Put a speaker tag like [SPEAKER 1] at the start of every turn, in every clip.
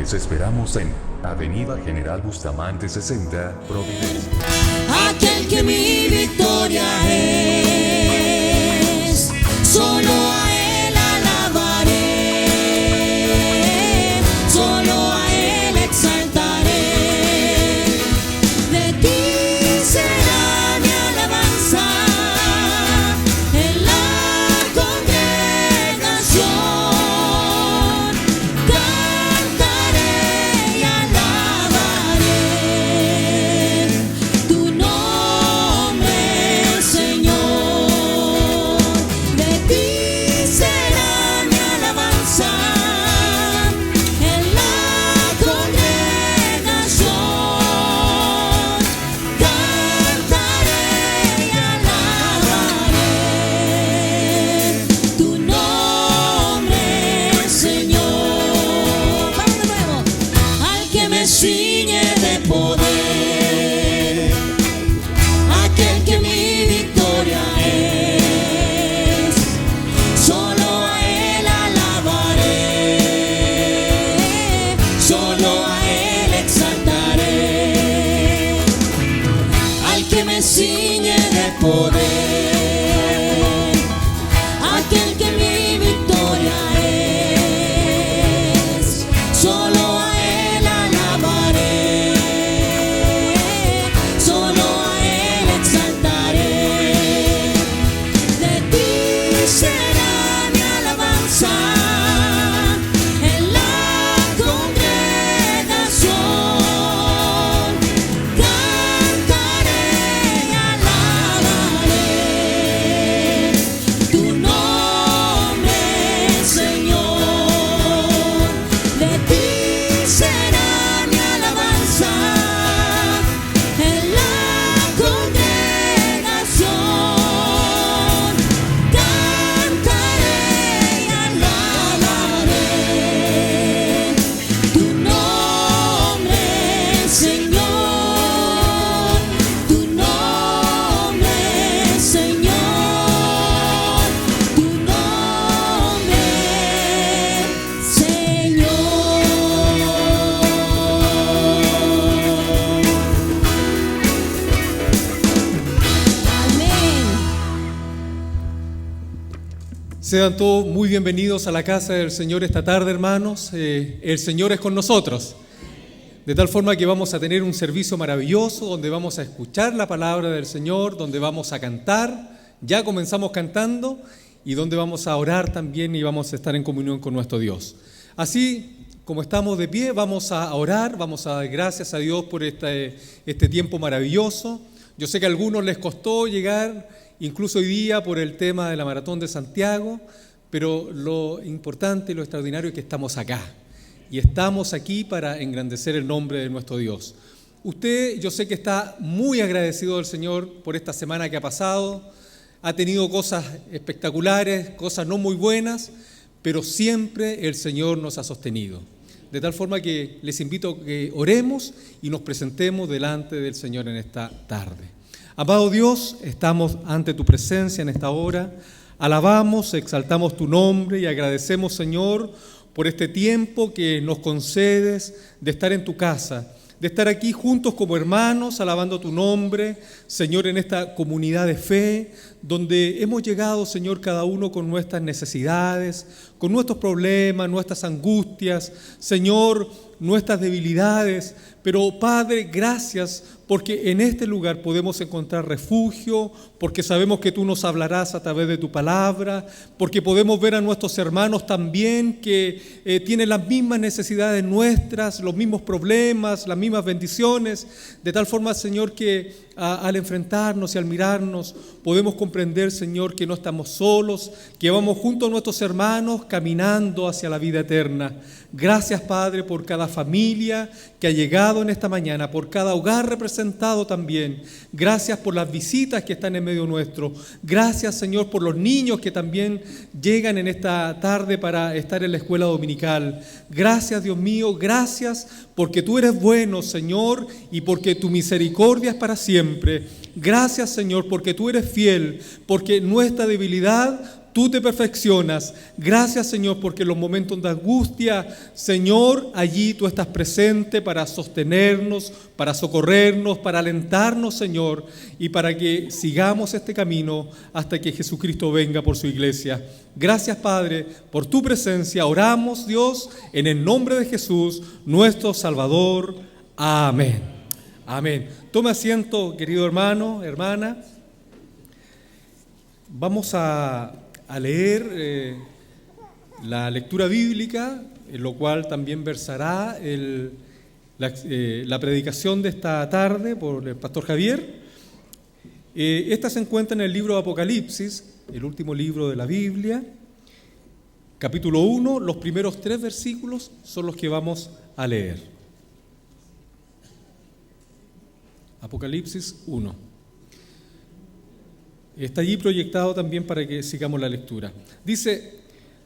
[SPEAKER 1] Les esperamos en Avenida General Bustamante 60, Providencia.
[SPEAKER 2] Aquel que mi victoria es, solo a Él alabaré, solo a Él exaltaré. De ti será mi alabanza en la congregación. Cantaré y alabaré tu nombre, Señor. De ti será mi alabanza en la congregación. Cantaré y alabaré tu nombre, Señor. Vamos de nuevo. Al que me ciñe de poder, aquel que mi victoria es, solo a Él alabaré, solo a Él exaltaré. Al que me ciñe de poder, aquel que mi victoria es, solo a Él alabaré, solo a Él exaltaré. De ti será mi alabanza en la congregación. Cantaré y alabaré tu nombre, Señor. De ti será mi alabanza en la congregación. Cantaré y alabaré tu nombre, Señor. Tu nombre, Señor. Tu nombre, Señor. Amén.
[SPEAKER 3] Sean todos muy bienvenidos a la casa del Señor esta tarde, hermanos. El Señor es con nosotros. De tal forma que vamos a tener un servicio maravilloso donde vamos a escuchar la palabra del Señor, donde vamos a cantar. Ya comenzamos cantando y donde vamos a orar también y vamos a estar en comunión con nuestro Dios. Así como estamos de pie, vamos a orar, vamos a dar gracias a Dios por este tiempo maravilloso. Yo sé que a algunos les costó llegar, incluso hoy día por el tema de la Maratón de Santiago, pero lo importante y lo extraordinario es que estamos acá. Y estamos aquí para engrandecer el nombre de nuestro Dios. Usted, yo sé que está muy agradecido del Señor por esta semana que ha pasado. Ha tenido cosas espectaculares, cosas no muy buenas, pero siempre el Señor nos ha sostenido. De tal forma que les invito a que oremos y nos presentemos delante del Señor en esta tarde. Amado Dios, estamos ante tu presencia en esta hora. Alabamos, exaltamos tu nombre y agradecemos, Señor, por este tiempo que nos concedes de estar en tu casa, de estar aquí juntos como hermanos, alabando tu nombre, Señor, en esta comunidad de fe, donde hemos llegado, Señor, cada uno con nuestras necesidades, con nuestros problemas, nuestras angustias, Señor, nuestras debilidades. Pero, Padre, gracias porque en este lugar podemos encontrar refugio, porque sabemos que tú nos hablarás a través de tu palabra, porque podemos ver a nuestros hermanos también que tienen las mismas necesidades nuestras, los mismos problemas, las mismas bendiciones, de tal forma, Señor, que al enfrentarnos y al mirarnos podemos comprender, Señor, que no estamos solos, que vamos junto a nuestros hermanos caminando hacia la vida eterna. Gracias, Padre, por cada familia que ha llegado en esta mañana, por cada hogar representado también. Gracias por las visitas que están en medio nuestro. Gracias, Señor, por los niños que también llegan en esta tarde para estar en la escuela dominical. Gracias, Dios mío, gracias porque tú eres bueno, Señor, y porque tu misericordia es para siempre. Gracias, Señor, porque tú eres fiel, porque nuestra debilidad Tú te perfeccionas. Gracias, Señor, porque en los momentos de angustia, Señor, allí Tú estás presente para sostenernos, para socorrernos, para alentarnos, Señor, y para que sigamos este camino hasta que Jesucristo venga por su iglesia. Gracias, Padre, por Tu presencia. Oramos, Dios, en el nombre de Jesús, nuestro Salvador. Amén. Amén. Tome asiento, querido hermano, hermana. Vamos a leer la lectura bíblica, en lo cual también versará la predicación de esta tarde por el pastor Javier. Esta se encuentra en el libro de Apocalipsis, el último libro de la Biblia, capítulo 1, los primeros 3 versículos son los que vamos a leer. Apocalipsis 1. Está allí proyectado también para que sigamos la lectura. Dice,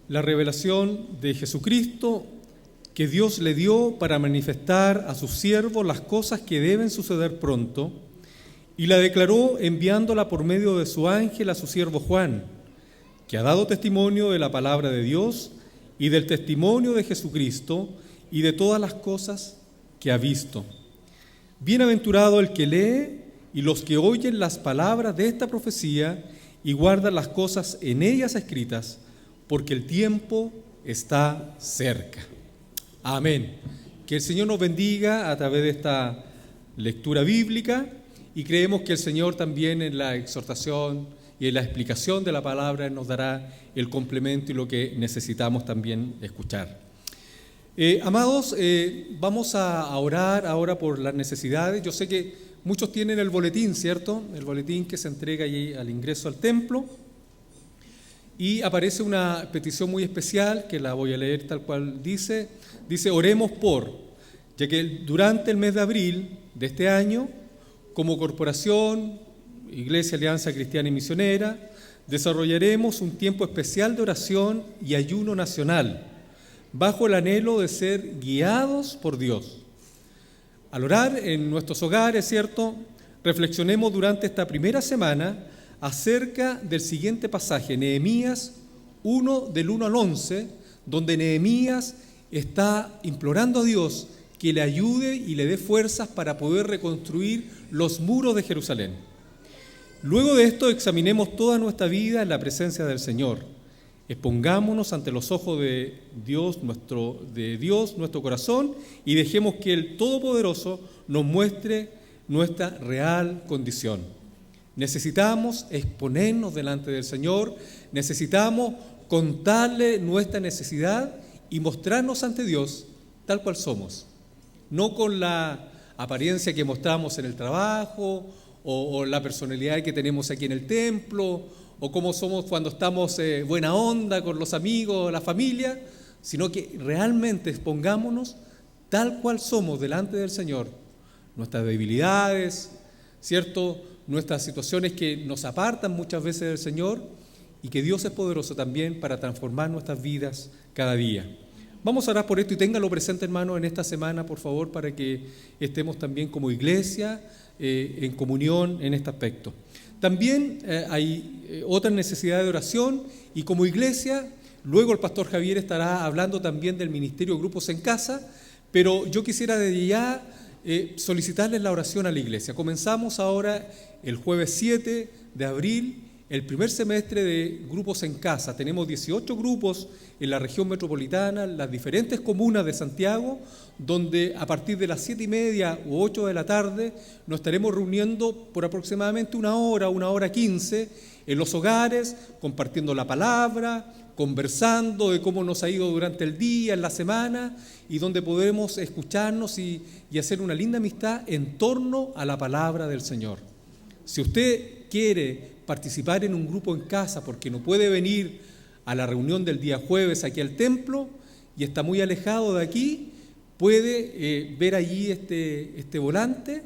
[SPEAKER 3] la revelación de Jesucristo que Dios le dio para manifestar a sus siervos las cosas que deben suceder pronto, y la declaró enviándola por medio de su ángel a su siervo Juan, que ha dado testimonio de la palabra de Dios y del testimonio de Jesucristo y de todas las cosas que ha visto. Bienaventurado el que lee y los que oyen las palabras de esta profecía y guardan las cosas en ellas escritas, porque el tiempo está cerca. Amén. Que el Señor nos bendiga a través de esta lectura bíblica, y creemos que el Señor también en la exhortación y en la explicación de la palabra nos dará el complemento y lo que necesitamos también escuchar. Amados, vamos a orar ahora por las necesidades. Yo sé que muchos tienen el boletín, ¿cierto? El boletín que se entrega allí al ingreso al templo. Y aparece una petición muy especial, que la voy a leer tal cual dice. Dice, oremos por, ya que durante el mes de abril de este año, como corporación, Iglesia Alianza Cristiana y Misionera, desarrollaremos un tiempo especial de oración y ayuno nacional, bajo el anhelo de ser guiados por Dios. Al orar en nuestros hogares, ¿cierto?, reflexionemos durante esta primera semana acerca del siguiente pasaje, Nehemías 1, del 1 al 11, donde Nehemías está implorando a Dios que le ayude y le dé fuerzas para poder reconstruir los muros de Jerusalén. Luego de esto, examinemos toda nuestra vida en la presencia del Señor. Expongámonos ante los ojos de Dios, nuestro corazón, y dejemos que el Todopoderoso nos muestre nuestra real condición. Necesitamos exponernos delante del Señor, necesitamos contarle nuestra necesidad y mostrarnos ante Dios tal cual somos, no con la apariencia que mostramos en el trabajo o la personalidad que tenemos aquí en el templo, o cómo somos cuando estamos buena onda con los amigos, la familia, sino que realmente expongámonos tal cual somos delante del Señor, nuestras debilidades, ¿cierto?, nuestras situaciones que nos apartan muchas veces del Señor, y que Dios es poderoso también para transformar nuestras vidas cada día. Vamos a orar por esto y ténganlo presente, hermano, en esta semana, por favor, para que estemos también como iglesia en comunión en este aspecto. También hay otra necesidad de oración, y como iglesia, luego el pastor Javier estará hablando también del ministerio de Grupos en Casa, pero yo quisiera desde ya solicitarles la oración a la iglesia. Comenzamos ahora el jueves 7 de abril, el primer semestre de Grupos en Casa. Tenemos 18 grupos en la región metropolitana, las diferentes comunas de Santiago, donde a partir de las 7:30 u 8 de la tarde nos estaremos reuniendo por aproximadamente una hora 15, en los hogares, compartiendo la palabra, conversando de cómo nos ha ido durante el día, en la semana, y donde podremos escucharnos y hacer una linda amistad en torno a la palabra del Señor. Si usted quiere participar en un grupo en casa porque no puede venir a la reunión del día jueves aquí al templo y está muy alejado de aquí, puede ver allí este volante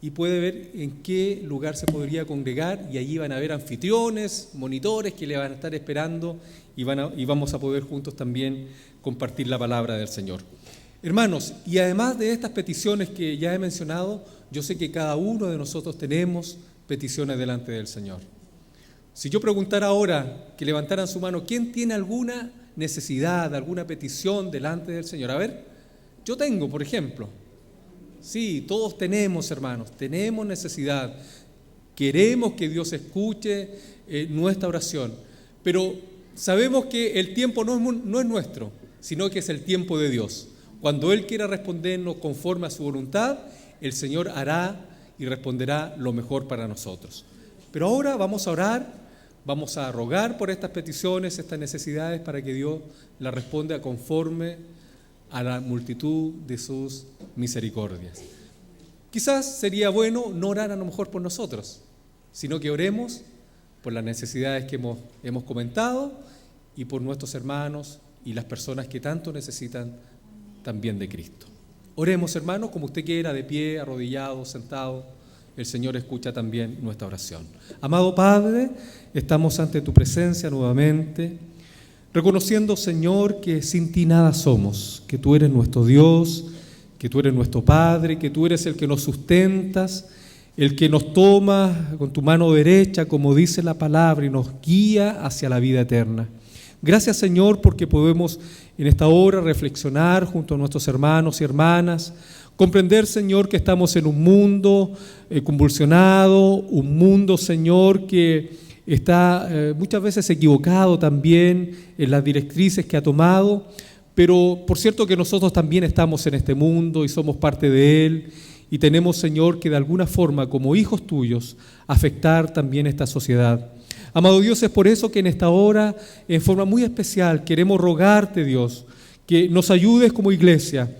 [SPEAKER 3] y puede ver en qué lugar se podría congregar, y allí van a haber anfitriones, monitores que le van a estar esperando, y vamos a poder juntos también compartir la palabra del Señor. Hermanos, y además de estas peticiones que ya he mencionado, yo sé que cada uno de nosotros tenemos peticiones delante del Señor. Si yo preguntara ahora, que levantaran su mano, ¿quién tiene alguna necesidad, alguna petición delante del Señor? A ver, yo tengo, por ejemplo. Sí, todos tenemos, hermanos, tenemos necesidad. Queremos que Dios escuche nuestra oración, pero sabemos que el tiempo no es nuestro, sino que es el tiempo de Dios. Cuando Él quiera respondernos conforme a su voluntad, el Señor hará y responderá lo mejor para nosotros. Pero ahora vamos a orar, vamos a rogar por estas peticiones, estas necesidades, para que Dios las responda conforme a la multitud de sus misericordias. Quizás sería bueno no orar a lo mejor por nosotros, sino que oremos por las necesidades que hemos comentado y por nuestros hermanos y las personas que tanto necesitan también de Cristo. Oremos, hermanos, como usted quiera, de pie, arrodillado, sentado. El Señor escucha también nuestra oración. Amado Padre, estamos ante tu presencia nuevamente, reconociendo, Señor, que sin ti nada somos, que tú eres nuestro Dios, que tú eres nuestro Padre, que tú eres el que nos sustentas, el que nos toma con tu mano derecha, como dice la palabra, y nos guía hacia la vida eterna. Gracias, Señor, porque podemos en esta hora reflexionar junto a nuestros hermanos y hermanas, comprender, Señor, que estamos en un mundo convulsionado, un mundo, Señor, que está muchas veces equivocado también en las directrices que ha tomado, pero por cierto que nosotros también estamos en este mundo y somos parte de él, y tenemos, Señor, que de alguna forma, como hijos tuyos, afectar también esta sociedad. Amado Dios, es por eso que en esta hora, en forma muy especial, queremos rogarte, Dios, que nos ayudes como iglesia.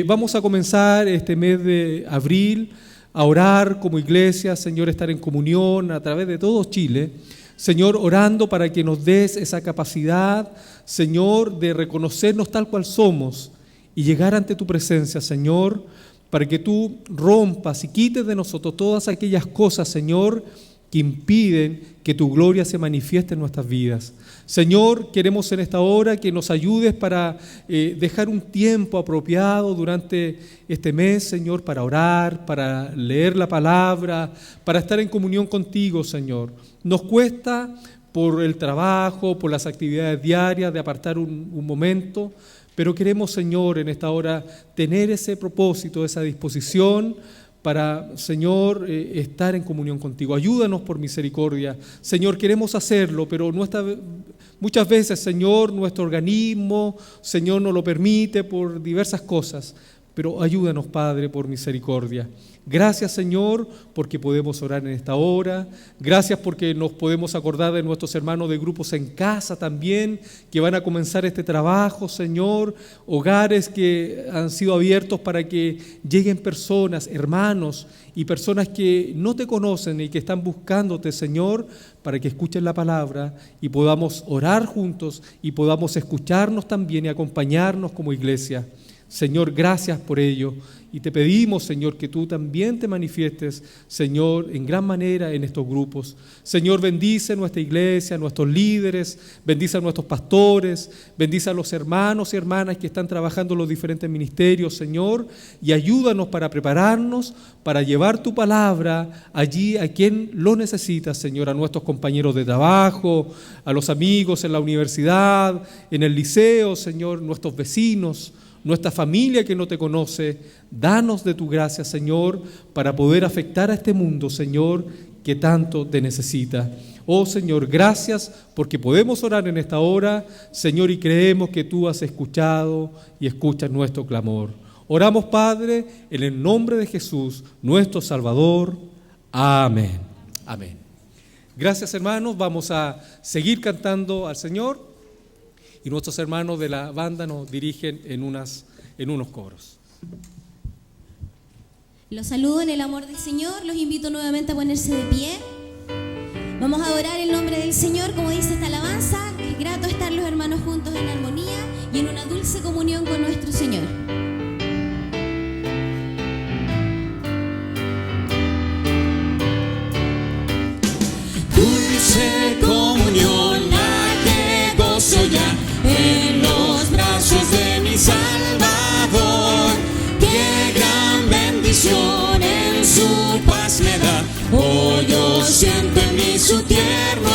[SPEAKER 3] Vamos a comenzar este mes de abril a orar como iglesia, Señor, estar en comunión a través de todo Chile. Señor, orando para que nos des esa capacidad, Señor, de reconocernos tal cual somos y llegar ante tu presencia, Señor, para que tú rompas y quites de nosotros todas aquellas cosas, Señor, que impiden que tu gloria se manifieste en nuestras vidas. Señor, queremos en esta hora que nos ayudes para dejar un tiempo apropiado durante este mes, Señor, para orar, para leer la palabra, para estar en comunión contigo, Señor. Nos cuesta por el trabajo, por las actividades diarias, de apartar un momento, pero queremos, Señor, en esta hora tener ese propósito, esa disposición para, Señor, estar en comunión contigo. Ayúdanos por misericordia. Señor, queremos hacerlo, pero muchas veces, Señor, nuestro organismo, Señor, no lo permite por diversas cosas. Pero ayúdanos, Padre, por misericordia. Gracias, Señor, porque podemos orar en esta hora. Gracias porque nos podemos acordar de nuestros hermanos de grupos en casa también, que van a comenzar este trabajo, Señor. Hogares que han sido abiertos para que lleguen personas, hermanos y personas que no te conocen y que están buscándote, Señor, para que escuchen la palabra y podamos orar juntos y podamos escucharnos también y acompañarnos como iglesia. Señor, gracias por ello. Y te pedimos, Señor, que tú también te manifiestes, Señor, en gran manera en estos grupos. Señor, bendice nuestra iglesia, a nuestros líderes, bendice a nuestros pastores, bendice a los hermanos y hermanas que están trabajando en los diferentes ministerios, Señor, y ayúdanos para prepararnos, para llevar tu palabra allí a quien lo necesita, Señor, a nuestros compañeros de trabajo, a los amigos en la universidad, en el liceo, Señor, nuestros vecinos, nuestra familia que no te conoce. Danos de tu gracia, Señor, para poder afectar a este mundo, Señor, que tanto te necesita. Oh, Señor, gracias porque podemos orar en esta hora, Señor, y creemos que tú has escuchado y escuchas nuestro clamor. Oramos, Padre, en el nombre de Jesús, nuestro Salvador. Amén. Amén. Gracias, hermanos. Vamos a seguir cantando al Señor. Y nuestros hermanos de la banda nos dirigen en unos coros.
[SPEAKER 2] Los saludo en el amor del Señor, los invito nuevamente a ponerse de pie. Vamos a adorar el nombre del Señor, como dice esta alabanza. Es grato estar los hermanos juntos en armonía y en una dulce comunión con nuestro Señor.
[SPEAKER 4] Dulce comunión la que gozo ya en los brazos de mi Salvador. Qué gran en su paz me da. Oh, yo siento en mí su tierno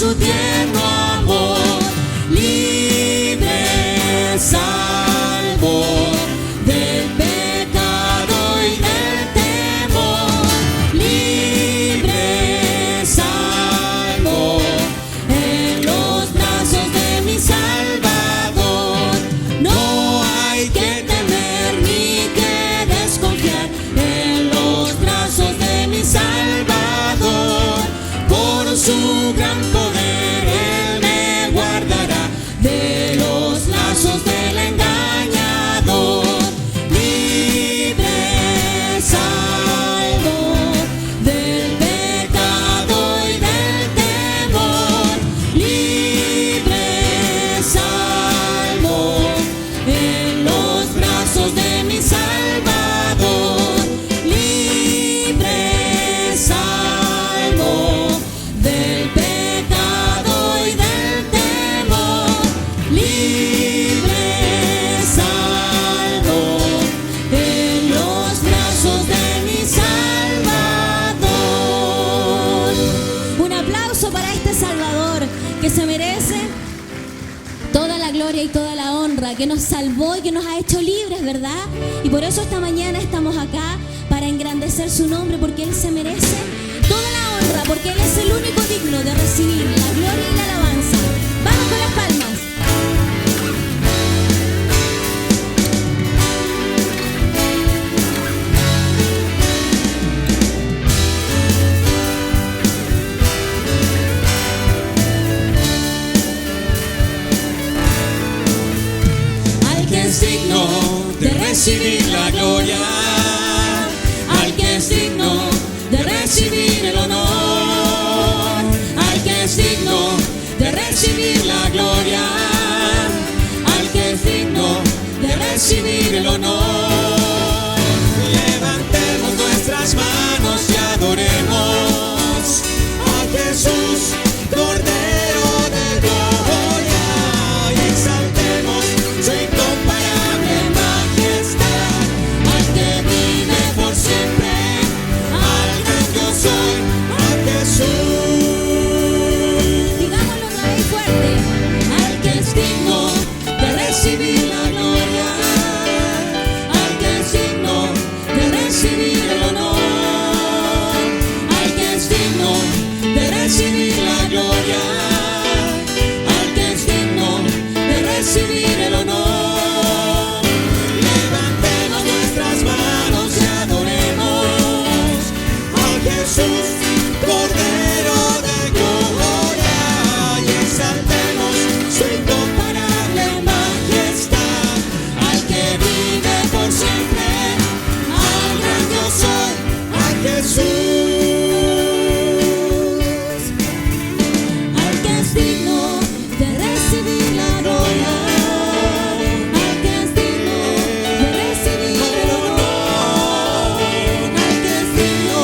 [SPEAKER 4] su tierno amor, libre, salvo del pecado y del temor, libre, salvo en los brazos de mi Salvador. No hay que temer ni que desconfiar, en los brazos de mi Salvador, por su gran poder Él me guardará de los lazos del engañador, libre, salvo del pecado y del temor, libre, salvo en los brazos de mi Salvador, libre, salvo del pecado y del temor, libre, salvo en los brazos de mi Salvador.
[SPEAKER 2] Un aplauso para este Salvador que se merece toda la gloria y toda la honra, que nos salvó y que nos ha hecho libres, ¿verdad? Y por eso esta mañana estamos acá para engrandecer su nombre, porque Él se merece toda la honra, porque Él es el único digno de recibir la gloria y la alabanza. Vamos con las palmas.
[SPEAKER 4] Al que es digno de recibir la gloria, al que es digno de recibir el honor, al que es digno de recibir la gloria, al que es digno de recibir el honor. Levantemos nuestras manos y adoremos a Jesús, Cordero de gloria, y exaltemos su incomparable majestad, al que vive por siempre, al gran yo soy, a Jesús.
[SPEAKER 2] Digámoslo otra vez fuerte.
[SPEAKER 4] Al que es digno de recibir la gloria, al que es digno de recibir el honor, al que es digno de recibir la gloria, al que es digno de recibir el honor. Levantemos nuestras manos y adoremos a Jesús, Cordero de gloria, y exaltemos su incomparable majestad, al que vive por siempre, al gran yo soy, a Jesús. Al que es digno de recibir la gloria, al que es digno de recibir el honor, al que es digno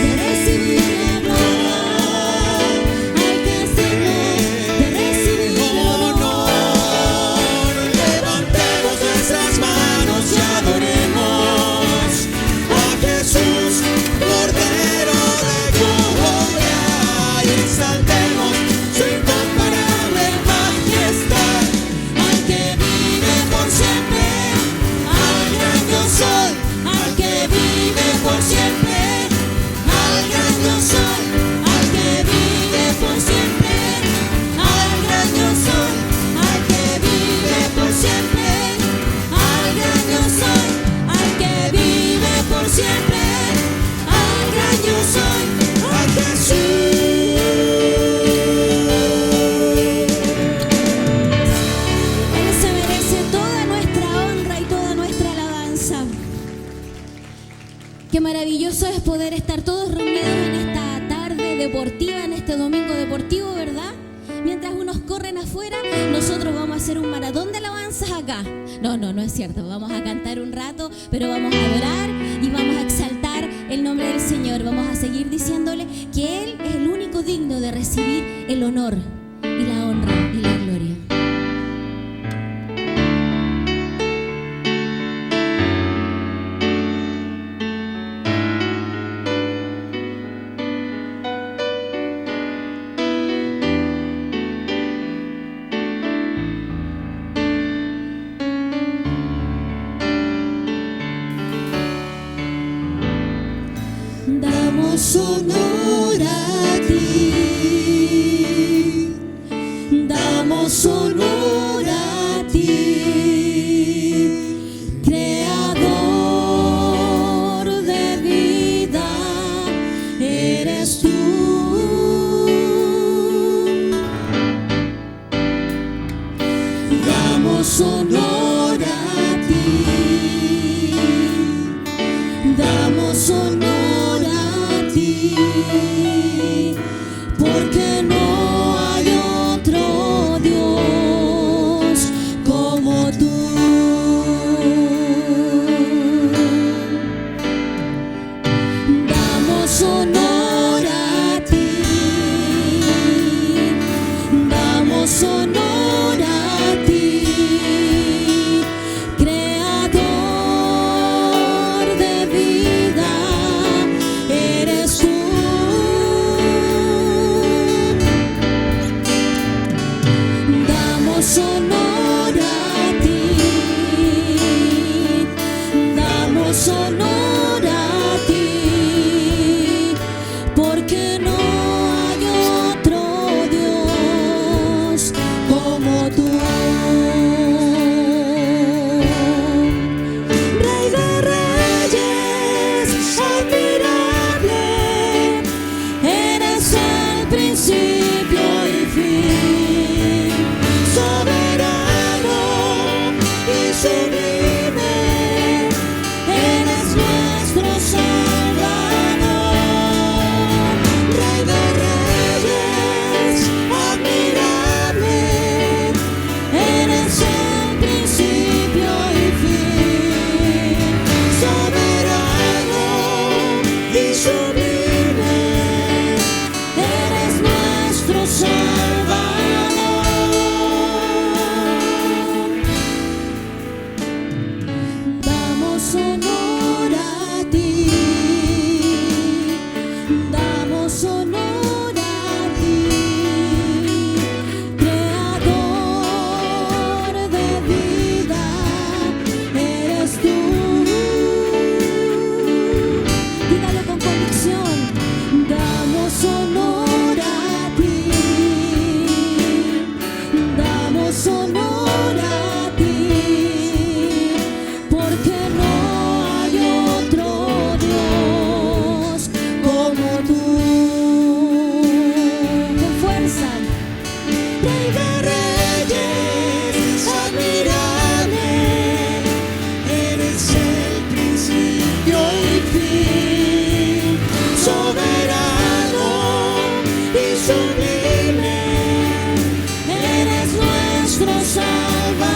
[SPEAKER 4] de recibir la gloria, al que es digno de recibir el honor. Levantemos nuestras manos y adoremos a Jesús, Cordero de gloria, y exaltemos su incomparable majestad, al que vive por siempre, al gran yo soy, al que vive por siempre, al gran yo soy, al que vive por siempre, al gran yo soy, al que vive por siempre, al gran yo soy, al que vive por siempre, al gran yo soy, a Jesús.
[SPEAKER 2] Él se merece toda nuestra honra y toda nuestra alabanza. Qué maravilloso es poder estar todos reunidos en esta tarde deportiva, en este domingo deportivo, ¿verdad? Mientras unos corren afuera, nosotros vamos a hacer un maratón de alabanzas acá. No es cierto. Vamos a cantar un rato, pero vamos a adorar y vamos a exaltar el nombre del Señor. Vamos a seguir diciéndole que Él es el único digno de recibir el honor y la honra y la gloria.
[SPEAKER 4] Damos honor a ti, damos honor a ti, creador de vida, eres tú. Damos honor a ti, damos honor a ti, porque no hay otro Dios como tú. Damos honor a ti, damos honor a ti, creador de vida, eres tú. Damos honor a ti, damos honor a ti, porque no hay otro Dios como tú. Rey de reyes, admirable, eres el principio y fin, soberano y sublime, eres nuestro Salvador. Rey de reyes, admirable, eres el principio y fin, soberano y sublime, eres nuestro Salvador. Damos honor a ti, damos honor a ti, creador de vida, eres tú. Dígalo con convicción. Damos honor a ti, damos honor a ti, porque no hay otro Dios como tú. Con fuerza. Rey de reyes, admirable, eres el principio y fin, soberano y sublime, eres nuestro Salvador.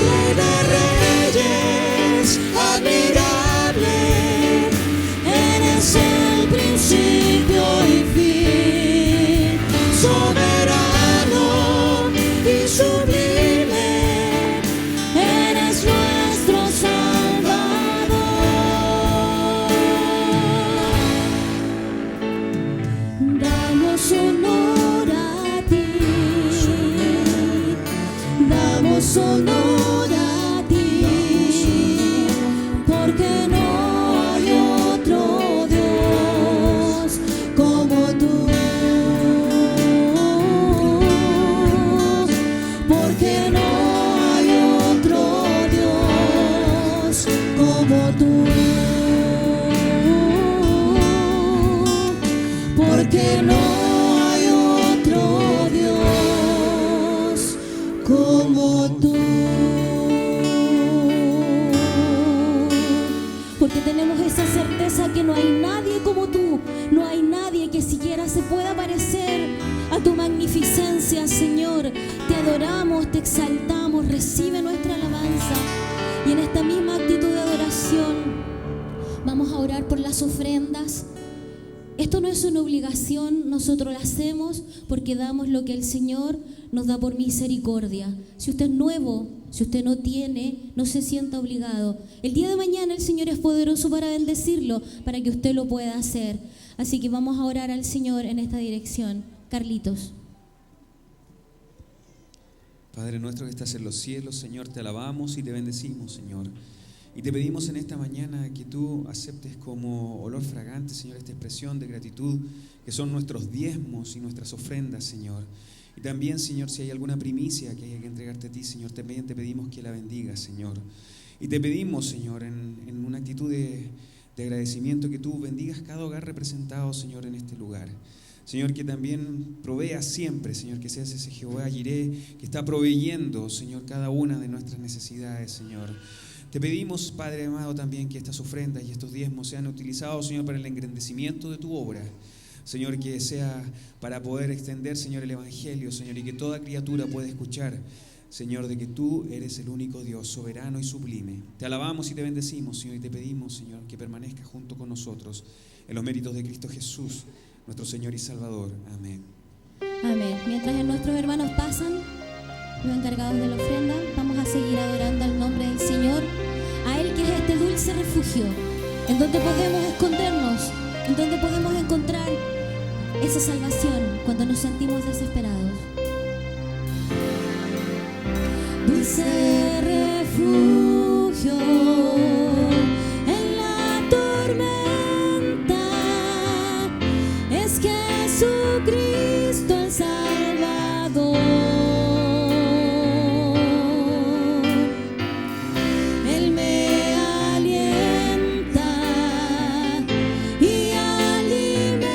[SPEAKER 4] Rey de reyes, admirable, eres el principio y fin, soberano y sublime, eres nuestro Salvador. Damos honor a ti, damos honor a ti, porque no hay otro Dios como tú. Porque no hay otro Dios como tú. Porque no hay otro Dios como tú. Porque tenemos esa certeza que no hay nadie como tú, no hay nadie que siquiera se pueda parecer a tu magnificencia, Señor. Te adoramos, te exaltamos, recibe nuestra alabanza. Y en esta misma actitud de adoración vamos a orar por las ofrendas. Esto no es una obligación, nosotros lo hacemos porque damos lo que el Señor nos da por misericordia. Si usted es nuevo, si usted no tiene, no se sienta obligado. El día de mañana el Señor es poderoso para bendecirlo, para que usted lo pueda hacer. Así que vamos a orar al Señor en esta dirección. Carlitos.
[SPEAKER 5] Padre nuestro que estás en los cielos, Señor, te alabamos y te bendecimos, Señor. Y te pedimos en esta mañana que tú aceptes como olor fragante, Señor, esta expresión de gratitud que son nuestros diezmos y nuestras ofrendas, Señor. Y también, Señor, si hay alguna primicia que hay que entregarte a ti, Señor, también te pedimos que la bendigas, Señor. Y te pedimos, Señor, en una actitud de agradecimiento, que tú bendigas cada hogar representado, Señor, en este lugar. Señor, que también proveas siempre, Señor, que seas ese Jehová Jireh que está proveyendo, Señor, cada una de nuestras necesidades, Señor. Te pedimos, Padre amado, también que estas ofrendas y estos diezmos sean utilizados, Señor, para el engrandecimiento de tu obra. Señor, que sea para poder extender, Señor, el Evangelio, Señor, y que toda criatura pueda escuchar, Señor, de que tú eres el único Dios, soberano y sublime. Te alabamos y te bendecimos, Señor, y te pedimos, Señor, que permanezcas junto con nosotros en los méritos de Cristo Jesús, nuestro Señor y Salvador. Amén.
[SPEAKER 2] Amén. Mientras nuestros hermanos pasan, los encargados de la ofrenda, vamos a seguir adorando al nombre del Señor, a Él que es este dulce refugio, en donde podemos escondernos, en donde podemos encontrar esa salvación cuando nos sentimos desesperados. Dulce refugio en la tormenta, es Jesucristo el Salvador. Él me alienta y alimenta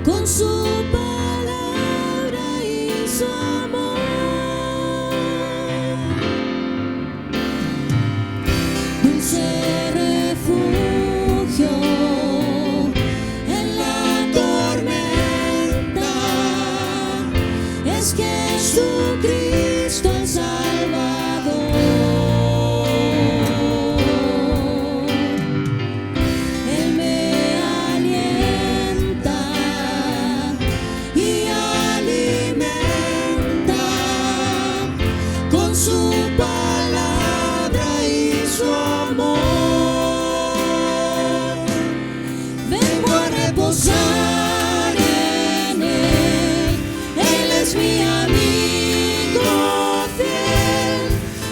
[SPEAKER 2] con su palabra y su amor. Dulce refugio en la tormenta, es Jesucristo el Salvador. Él me alienta y alimenta con su palabra y su amor. Vengo a reposar en Él, Él es mi amigo fiel,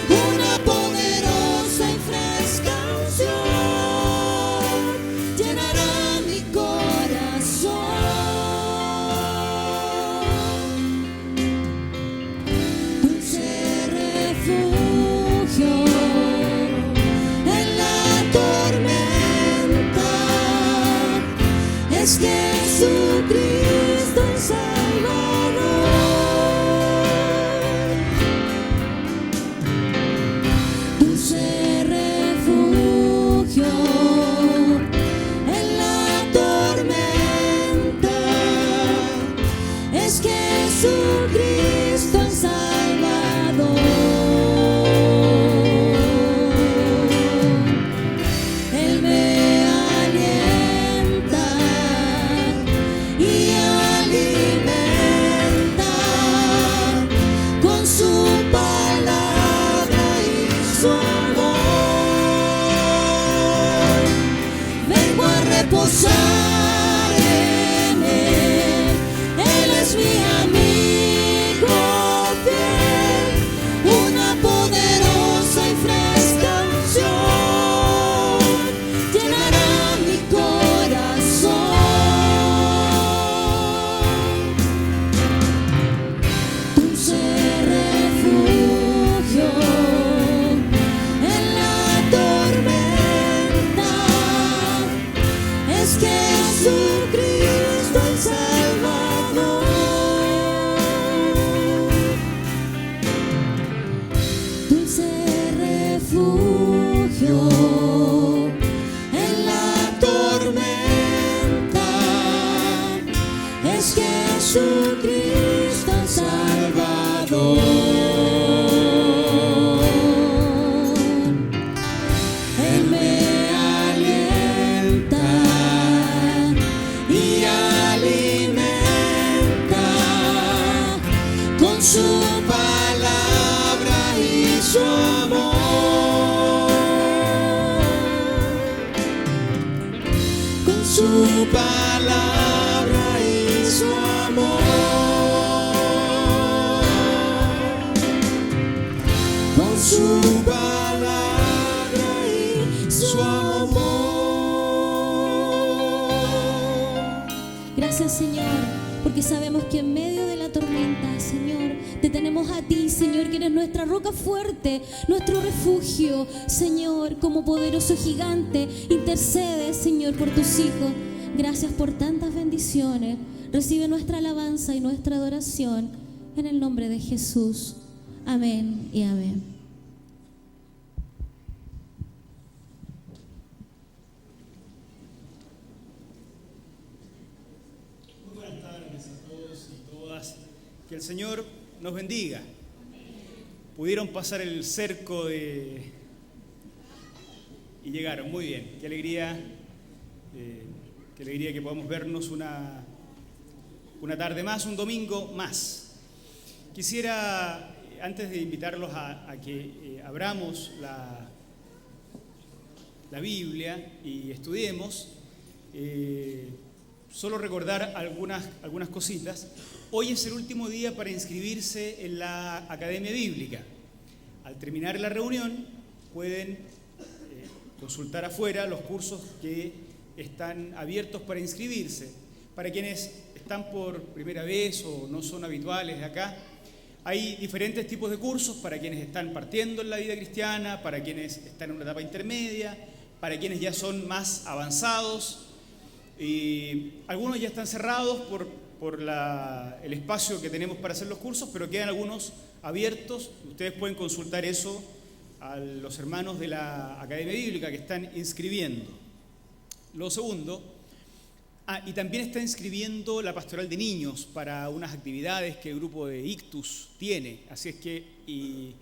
[SPEAKER 2] una poderosa y fresca unción llenará mi corazón. Dulce refugio en la tormenta, es Jesucristo el Salvador. Dulce refugio en la tormenta, es Jesucristo el Salvador. Él me alienta y alimenta con su palabra y su amor. Vengo a reposar en Él, Él es mi amigo fiel, una poderosa y fresca unción llenará mi corazón. Dulce refugio en la tormenta, es Jesucristo el Salvador. Dulce refugio en la tormenta, es Jesucristo el Salvador. Él me alienta y alimenta con su palabra y su amor. Con su palabra y su amor. Con su palabra Señor, porque sabemos que en medio de la tormenta, Señor, te tenemos a ti, Señor, que eres nuestra roca fuerte, nuestro refugio, Señor, como poderoso gigante. Intercede, Señor, por tus hijos. Gracias por tantas bendiciones. Recibe nuestra alabanza y nuestra adoración en el nombre de Jesús. Amén y amén.
[SPEAKER 6] Muy buenas tardes a todos y todas. Que el Señor nos bendiga. Pudieron pasar el cerco y llegaron. Muy bien. Qué alegría que podamos vernos una tarde más, un domingo más. Quisiera, antes de invitarlos a que abramos la Biblia y estudiemos, solo recordar algunas cositas. Hoy es el último día para inscribirse en la Academia Bíblica. Al terminar la reunión pueden consultar afuera los cursos que están abiertos para inscribirse. Para quienes están por primera vez o no son habituales de acá, hay diferentes tipos de cursos para quienes están partiendo en la vida cristiana, para quienes están en una etapa intermedia, para quienes ya son más avanzados. Y algunos ya están cerrados por el espacio que tenemos para hacer los cursos, pero quedan algunos abiertos. Ustedes pueden consultar eso a los hermanos de la Academia Bíblica que están inscribiendo. Lo segundo, y también está inscribiendo la pastoral de niños para unas actividades que el grupo de Ictus tiene. Así es que, y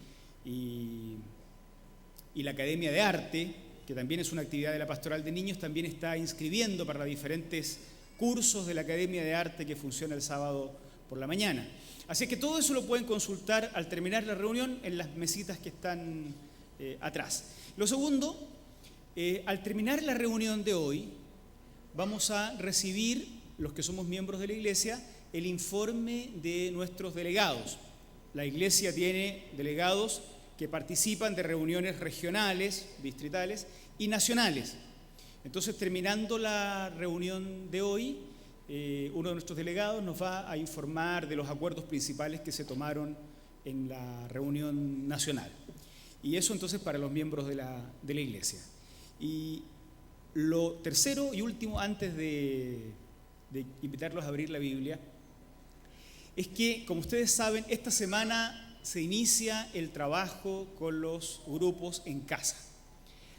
[SPEAKER 6] la Academia de Arte, que también es una actividad de la pastoral de niños, también está inscribiendo para diferentes cursos de la Academia de Arte que funciona el sábado por la mañana. Así es que todo eso lo pueden consultar al terminar la reunión en las mesitas que están atrás. Lo segundo, al terminar la reunión de hoy, vamos a recibir, los que somos miembros de la iglesia, el informe de nuestros delegados. La iglesia tiene delegados que participan de reuniones regionales, distritales y nacionales. Entonces, terminando la reunión de hoy, uno de nuestros delegados nos va a informar de los acuerdos principales que se tomaron en la reunión nacional. Y eso entonces para los miembros de la iglesia. Y lo tercero y último, antes de invitarlos a abrir la Biblia, es que, como ustedes saben, esta semana se inicia el trabajo con los grupos en casa.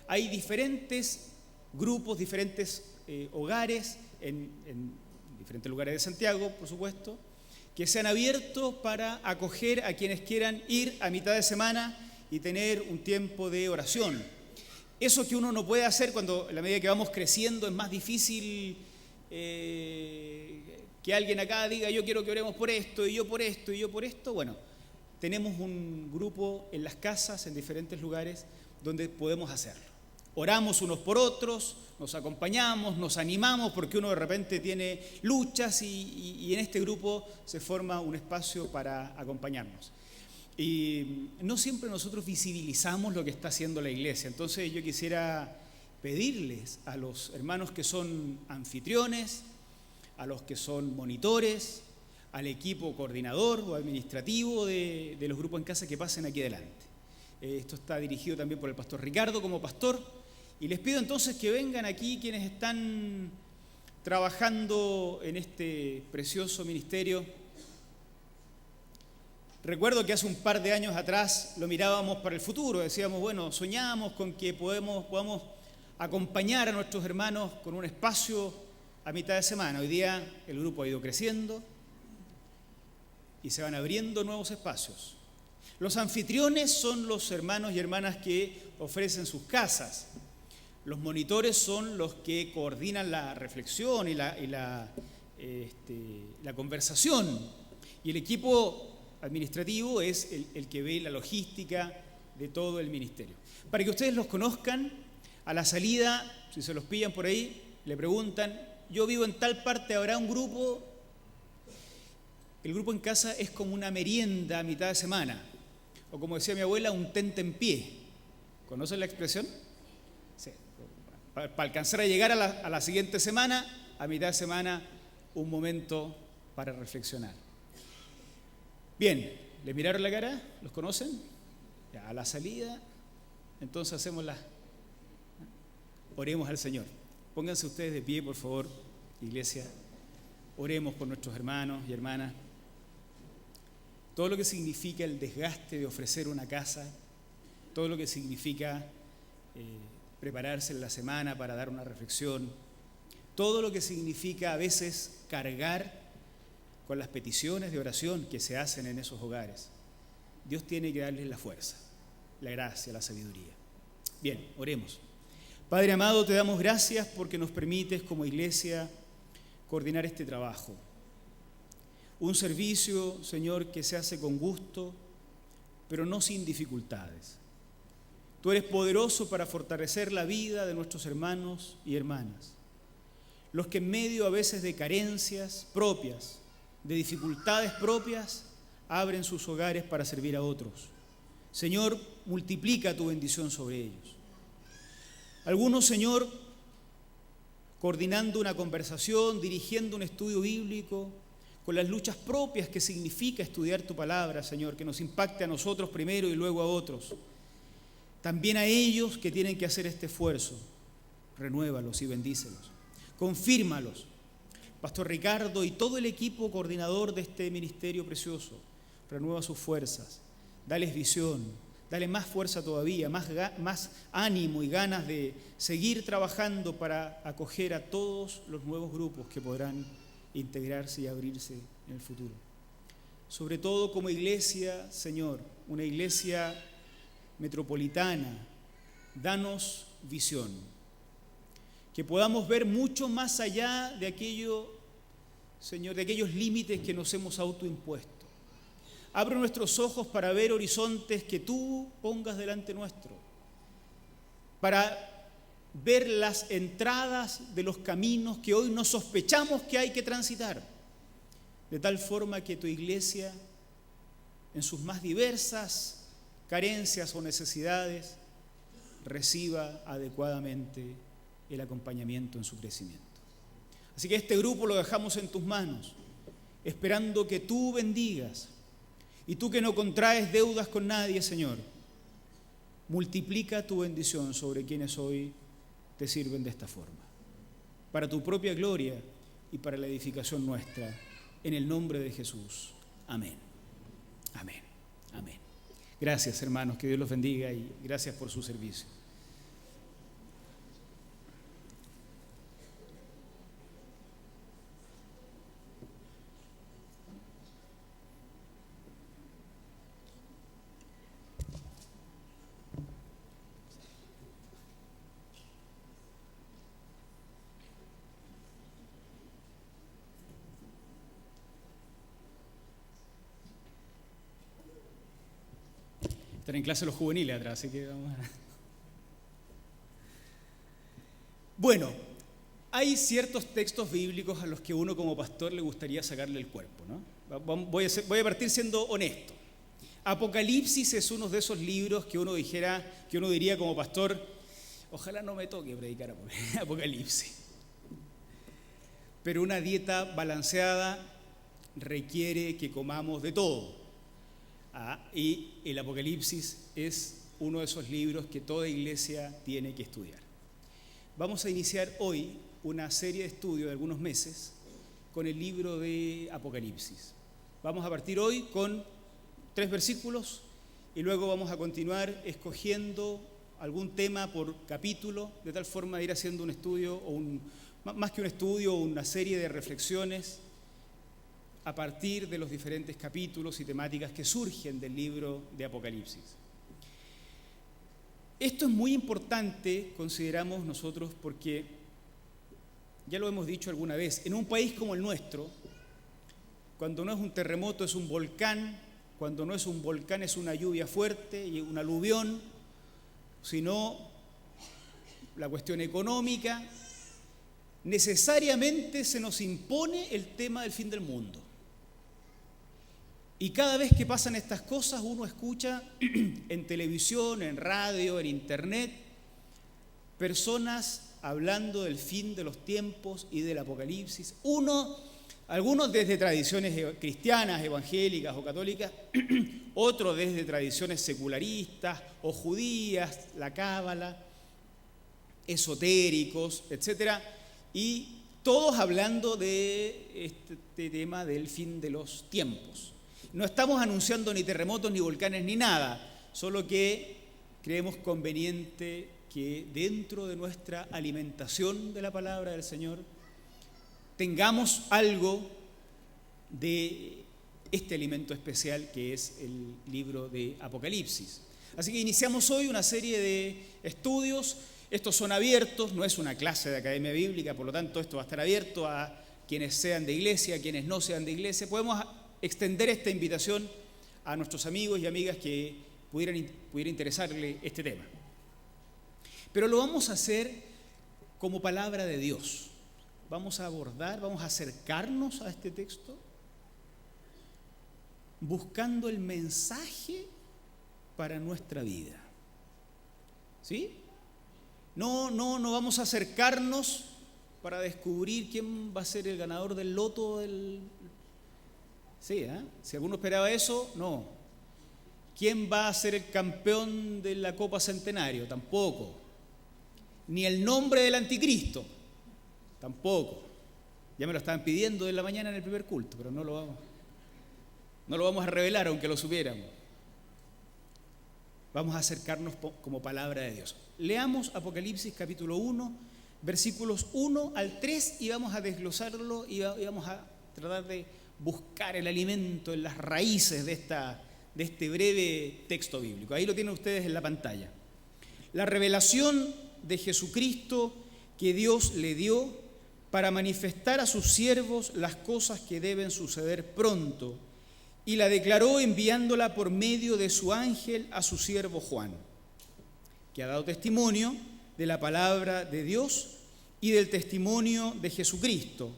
[SPEAKER 6] Hay diferentes grupos, diferentes hogares en diferentes lugares de Santiago, por supuesto, que se han abierto para acoger a quienes quieran ir a mitad de semana y tener un tiempo de oración. Eso que uno no puede hacer cuando, a la medida que vamos creciendo, es más difícil que alguien acá diga: yo quiero que oremos por esto, y yo por esto, y yo por esto. Bueno, tenemos un grupo en las casas, en diferentes lugares, donde podemos hacerlo. Oramos unos por otros, nos acompañamos, nos animamos, porque uno de repente tiene luchas y en este grupo se forma un espacio para acompañarnos. Y no siempre nosotros visibilizamos lo que está haciendo la iglesia. Entonces yo quisiera pedirles a los hermanos que son anfitriones, a los que son monitores, al equipo coordinador o administrativo de los grupos en casa, que pasen aquí adelante. Esto está dirigido también por el pastor Ricardo como pastor. Y les pido entonces que vengan aquí quienes están trabajando en este precioso ministerio. Recuerdo que hace un par de años atrás lo mirábamos para el futuro, decíamos, bueno, soñamos con que podamos acompañar a nuestros hermanos con un espacio a mitad de semana. Hoy día el grupo ha ido creciendo y se van abriendo nuevos espacios. Los anfitriones son los hermanos y hermanas que ofrecen sus casas. Los monitores son los que coordinan la reflexión y la conversación. Y el equipo administrativo es el que ve la logística de todo el ministerio. Para que ustedes los conozcan, a la salida, si se los pillan por ahí, le preguntan: yo vivo en tal parte, ¿habrá un grupo? El grupo en casa es como una merienda a mitad de semana, o como decía mi abuela, un tentempié. ¿Conocen la expresión? Sí. Para alcanzar a llegar a la siguiente semana, a mitad de semana un momento para reflexionar. Bien, ¿les miraron la cara? ¿Los conocen? Ya, a la salida, entonces oremos al Señor. Pónganse ustedes de pie, por favor, iglesia. Oremos por nuestros hermanos y hermanas. Todo lo que significa el desgaste de ofrecer una casa, todo lo que significa prepararse en la semana para dar una reflexión, todo lo que significa a veces cargar con las peticiones de oración que se hacen en esos hogares. Dios tiene que darles la fuerza, la gracia, la sabiduría. Bien, oremos. Padre amado, te damos gracias porque nos permites como iglesia coordinar este trabajo. Un servicio, Señor, que se hace con gusto, pero no sin dificultades. Tú eres poderoso para fortalecer la vida de nuestros hermanos y hermanas. Los que en medio a veces de carencias propias, de dificultades propias, abren sus hogares para servir a otros. Señor, multiplica tu bendición sobre ellos. Algunos, Señor, coordinando una conversación, dirigiendo un estudio bíblico, con las luchas propias que significa estudiar tu palabra, Señor, que nos impacte a nosotros primero y luego a otros. También a ellos que tienen que hacer este esfuerzo, renuévalos y bendícelos. Confírmalos. Pastor Ricardo y todo el equipo coordinador de este ministerio precioso, renueva sus fuerzas, dales visión, dale más fuerza todavía, más ánimo y ganas de seguir trabajando para acoger a todos los nuevos grupos que podrán integrarse y abrirse en el futuro. Sobre todo como iglesia, Señor, una iglesia metropolitana, danos visión, que podamos ver mucho más allá de aquello, Señor, de aquellos límites que nos hemos autoimpuesto. Abre nuestros ojos para ver horizontes que tú pongas delante nuestro, para ver las entradas de los caminos que hoy no sospechamos que hay que transitar, de tal forma que tu iglesia, en sus más diversas carencias o necesidades, reciba adecuadamente el acompañamiento en su crecimiento. Así que este grupo lo dejamos en tus manos, esperando que tú bendigas. Y tú que no contraes deudas con nadie, Señor, multiplica tu bendición sobre quienes hoy te sirven de esta forma, para tu propia gloria y para la edificación nuestra, en el nombre de Jesús. Amén. Amén. Amén. Gracias, hermanos, que Dios los bendiga y gracias por su servicio. Están en clase los juveniles atrás, así que vamos a... Bueno, hay ciertos textos bíblicos a los que uno como pastor le gustaría sacarle el cuerpo, ¿no? Voy a partir siendo honesto. Apocalipsis es uno de esos libros que uno diría como pastor, ojalá no me toque predicar Apocalipsis. Pero una dieta balanceada requiere que comamos de todo. Y el Apocalipsis es uno de esos libros que toda iglesia tiene que estudiar. Vamos a iniciar hoy una serie de estudio de algunos meses con el libro de Apocalipsis. Vamos a partir hoy con 3 versículos y luego vamos a continuar escogiendo algún tema por capítulo, de tal forma de ir haciendo un estudio, más que un estudio, una serie de reflexiones a partir de los diferentes capítulos y temáticas que surgen del libro de Apocalipsis. Esto es muy importante, consideramos nosotros, porque ya lo hemos dicho alguna vez, en un país como el nuestro, cuando no es un terremoto es un volcán, cuando no es un volcán es una lluvia fuerte y un aluvión, sino la cuestión económica, necesariamente se nos impone el tema del fin del mundo. Y cada vez que pasan estas cosas uno escucha en televisión, en radio, en internet, personas hablando del fin de los tiempos y del Apocalipsis. Uno Algunos desde tradiciones cristianas, evangélicas o católicas, otros desde tradiciones secularistas o judías, la cábala, esotéricos, etc. Y todos hablando de este tema del fin de los tiempos. No estamos anunciando ni terremotos, ni volcanes, ni nada, solo que creemos conveniente que dentro de nuestra alimentación de la palabra del Señor tengamos algo de este alimento especial que es el libro de Apocalipsis. Así que iniciamos hoy una serie de estudios. Estos son abiertos, no es una clase de academia bíblica, por lo tanto esto va a estar abierto a quienes sean de iglesia, a quienes no sean de iglesia. Podemos extender esta invitación a nuestros amigos y amigas que pudiera interesarle este tema. Pero lo vamos a hacer como palabra de Dios. Vamos a abordar, vamos a acercarnos a este texto buscando el mensaje para nuestra vida. ¿Sí? No vamos a acercarnos para descubrir quién va a ser el ganador del loto del... Sí, ¿eh? Si alguno esperaba eso, no. ¿Quién va a ser el campeón de la Copa Centenario? Tampoco. Ni el nombre del anticristo. Tampoco. Ya me lo estaban pidiendo en la mañana en el primer culto, pero no lo vamos a revelar aunque lo supiéramos. Vamos a acercarnos como palabra de Dios. Leamos Apocalipsis capítulo 1, versículos 1 al 3 y vamos a desglosarlo y vamos a tratar de buscar el alimento en las raíces de este breve texto bíblico. Ahí lo tienen ustedes en la pantalla. La revelación de Jesucristo que Dios le dio para manifestar a sus siervos las cosas que deben suceder pronto, y la declaró enviándola por medio de su ángel a su siervo Juan, que ha dado testimonio de la palabra de Dios y del testimonio de Jesucristo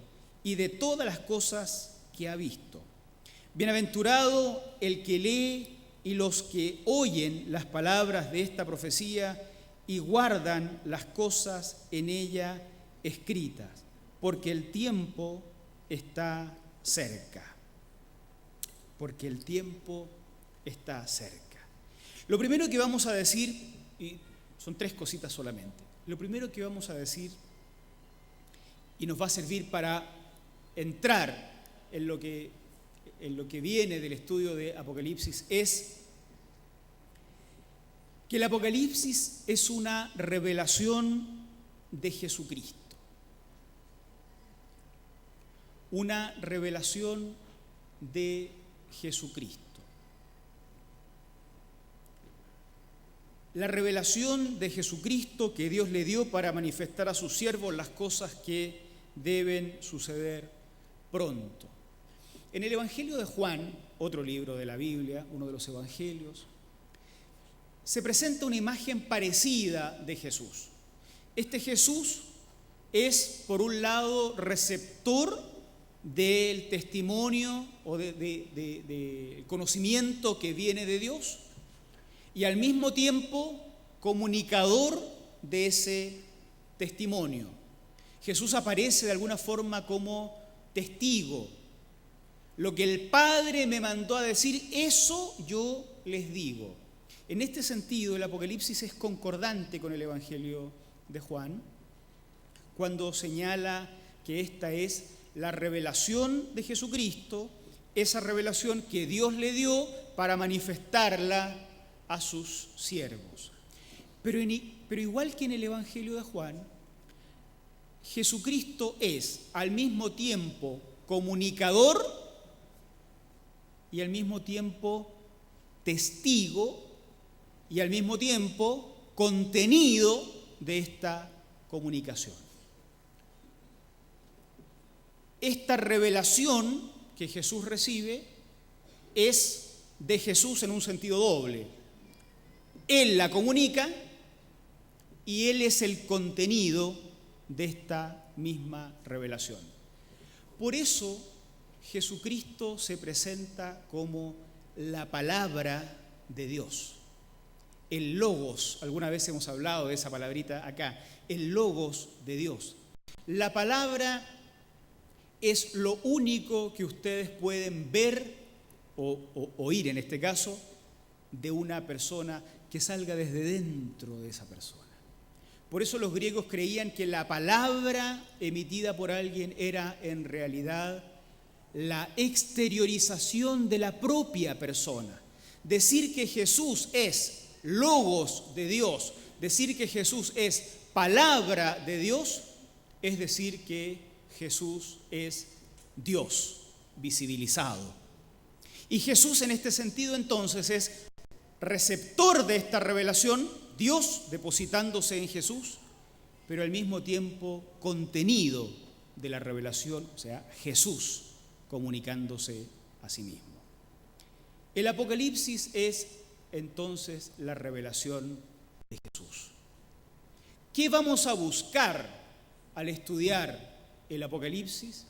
[SPEAKER 6] y de todas las cosas que ha visto. Bienaventurado el que lee y los que oyen las palabras de esta profecía y guardan las cosas en ella escritas, porque el tiempo está cerca. Porque el tiempo está cerca. Lo primero que vamos a decir, y son 3 cositas solamente, lo primero que vamos a decir, y nos va a servir para entrar en lo que viene del estudio de Apocalipsis, es que el Apocalipsis es una revelación de Jesucristo. Una revelación de Jesucristo. La revelación de Jesucristo que Dios le dio para manifestar a sus siervos las cosas que deben suceder pronto. En el Evangelio de Juan, otro libro de la Biblia, uno de los evangelios, se presenta una imagen parecida de Jesús. Este Jesús es, por un lado, receptor del testimonio o del conocimiento que viene de Dios y al mismo tiempo comunicador de ese testimonio. Jesús aparece de alguna forma como testigo. Lo que el Padre me mandó a decir, eso yo les digo. En este sentido, el Apocalipsis es concordante con el Evangelio de Juan cuando señala que esta es la revelación de Jesucristo, esa revelación que Dios le dio para manifestarla a sus siervos. Pero igual que en el Evangelio de Juan, Jesucristo es al mismo tiempo comunicador y al mismo tiempo testigo y al mismo tiempo contenido de esta comunicación. Esta revelación que Jesús recibe es de Jesús en un sentido doble. Él la comunica y Él es el contenido de esta misma revelación. Por eso Jesucristo se presenta como la palabra de Dios. El Logos, alguna vez hemos hablado de esa palabrita acá, el Logos de Dios. La palabra es lo único que ustedes pueden ver o oír en este caso de una persona que salga desde dentro de esa persona. Por eso los griegos creían que la palabra emitida por alguien era en realidad la exteriorización de la propia persona. Decir que Jesús es logos de Dios, decir que Jesús es palabra de Dios, es decir que Jesús es Dios visibilizado. Y Jesús en este sentido entonces es receptor de esta revelación, Dios depositándose en Jesús, pero al mismo tiempo contenido de la revelación, o sea, Jesús comunicándose a sí mismo. El Apocalipsis es entonces la revelación de Jesús. ¿Qué vamos a buscar al estudiar el Apocalipsis?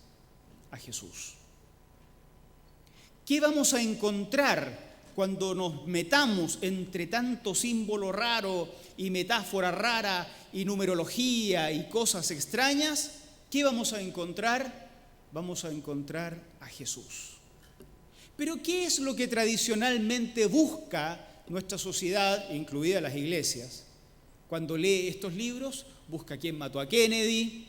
[SPEAKER 6] A Jesús. ¿Qué vamos a encontrar cuando nos metamos entre tanto símbolo raro y metáfora rara y numerología y cosas extrañas? ¿Qué vamos a encontrar? Vamos a encontrar a Jesús. Pero ¿qué es lo que tradicionalmente busca nuestra sociedad, incluidas las iglesias? Cuando lee estos libros, busca quién mató a Kennedy,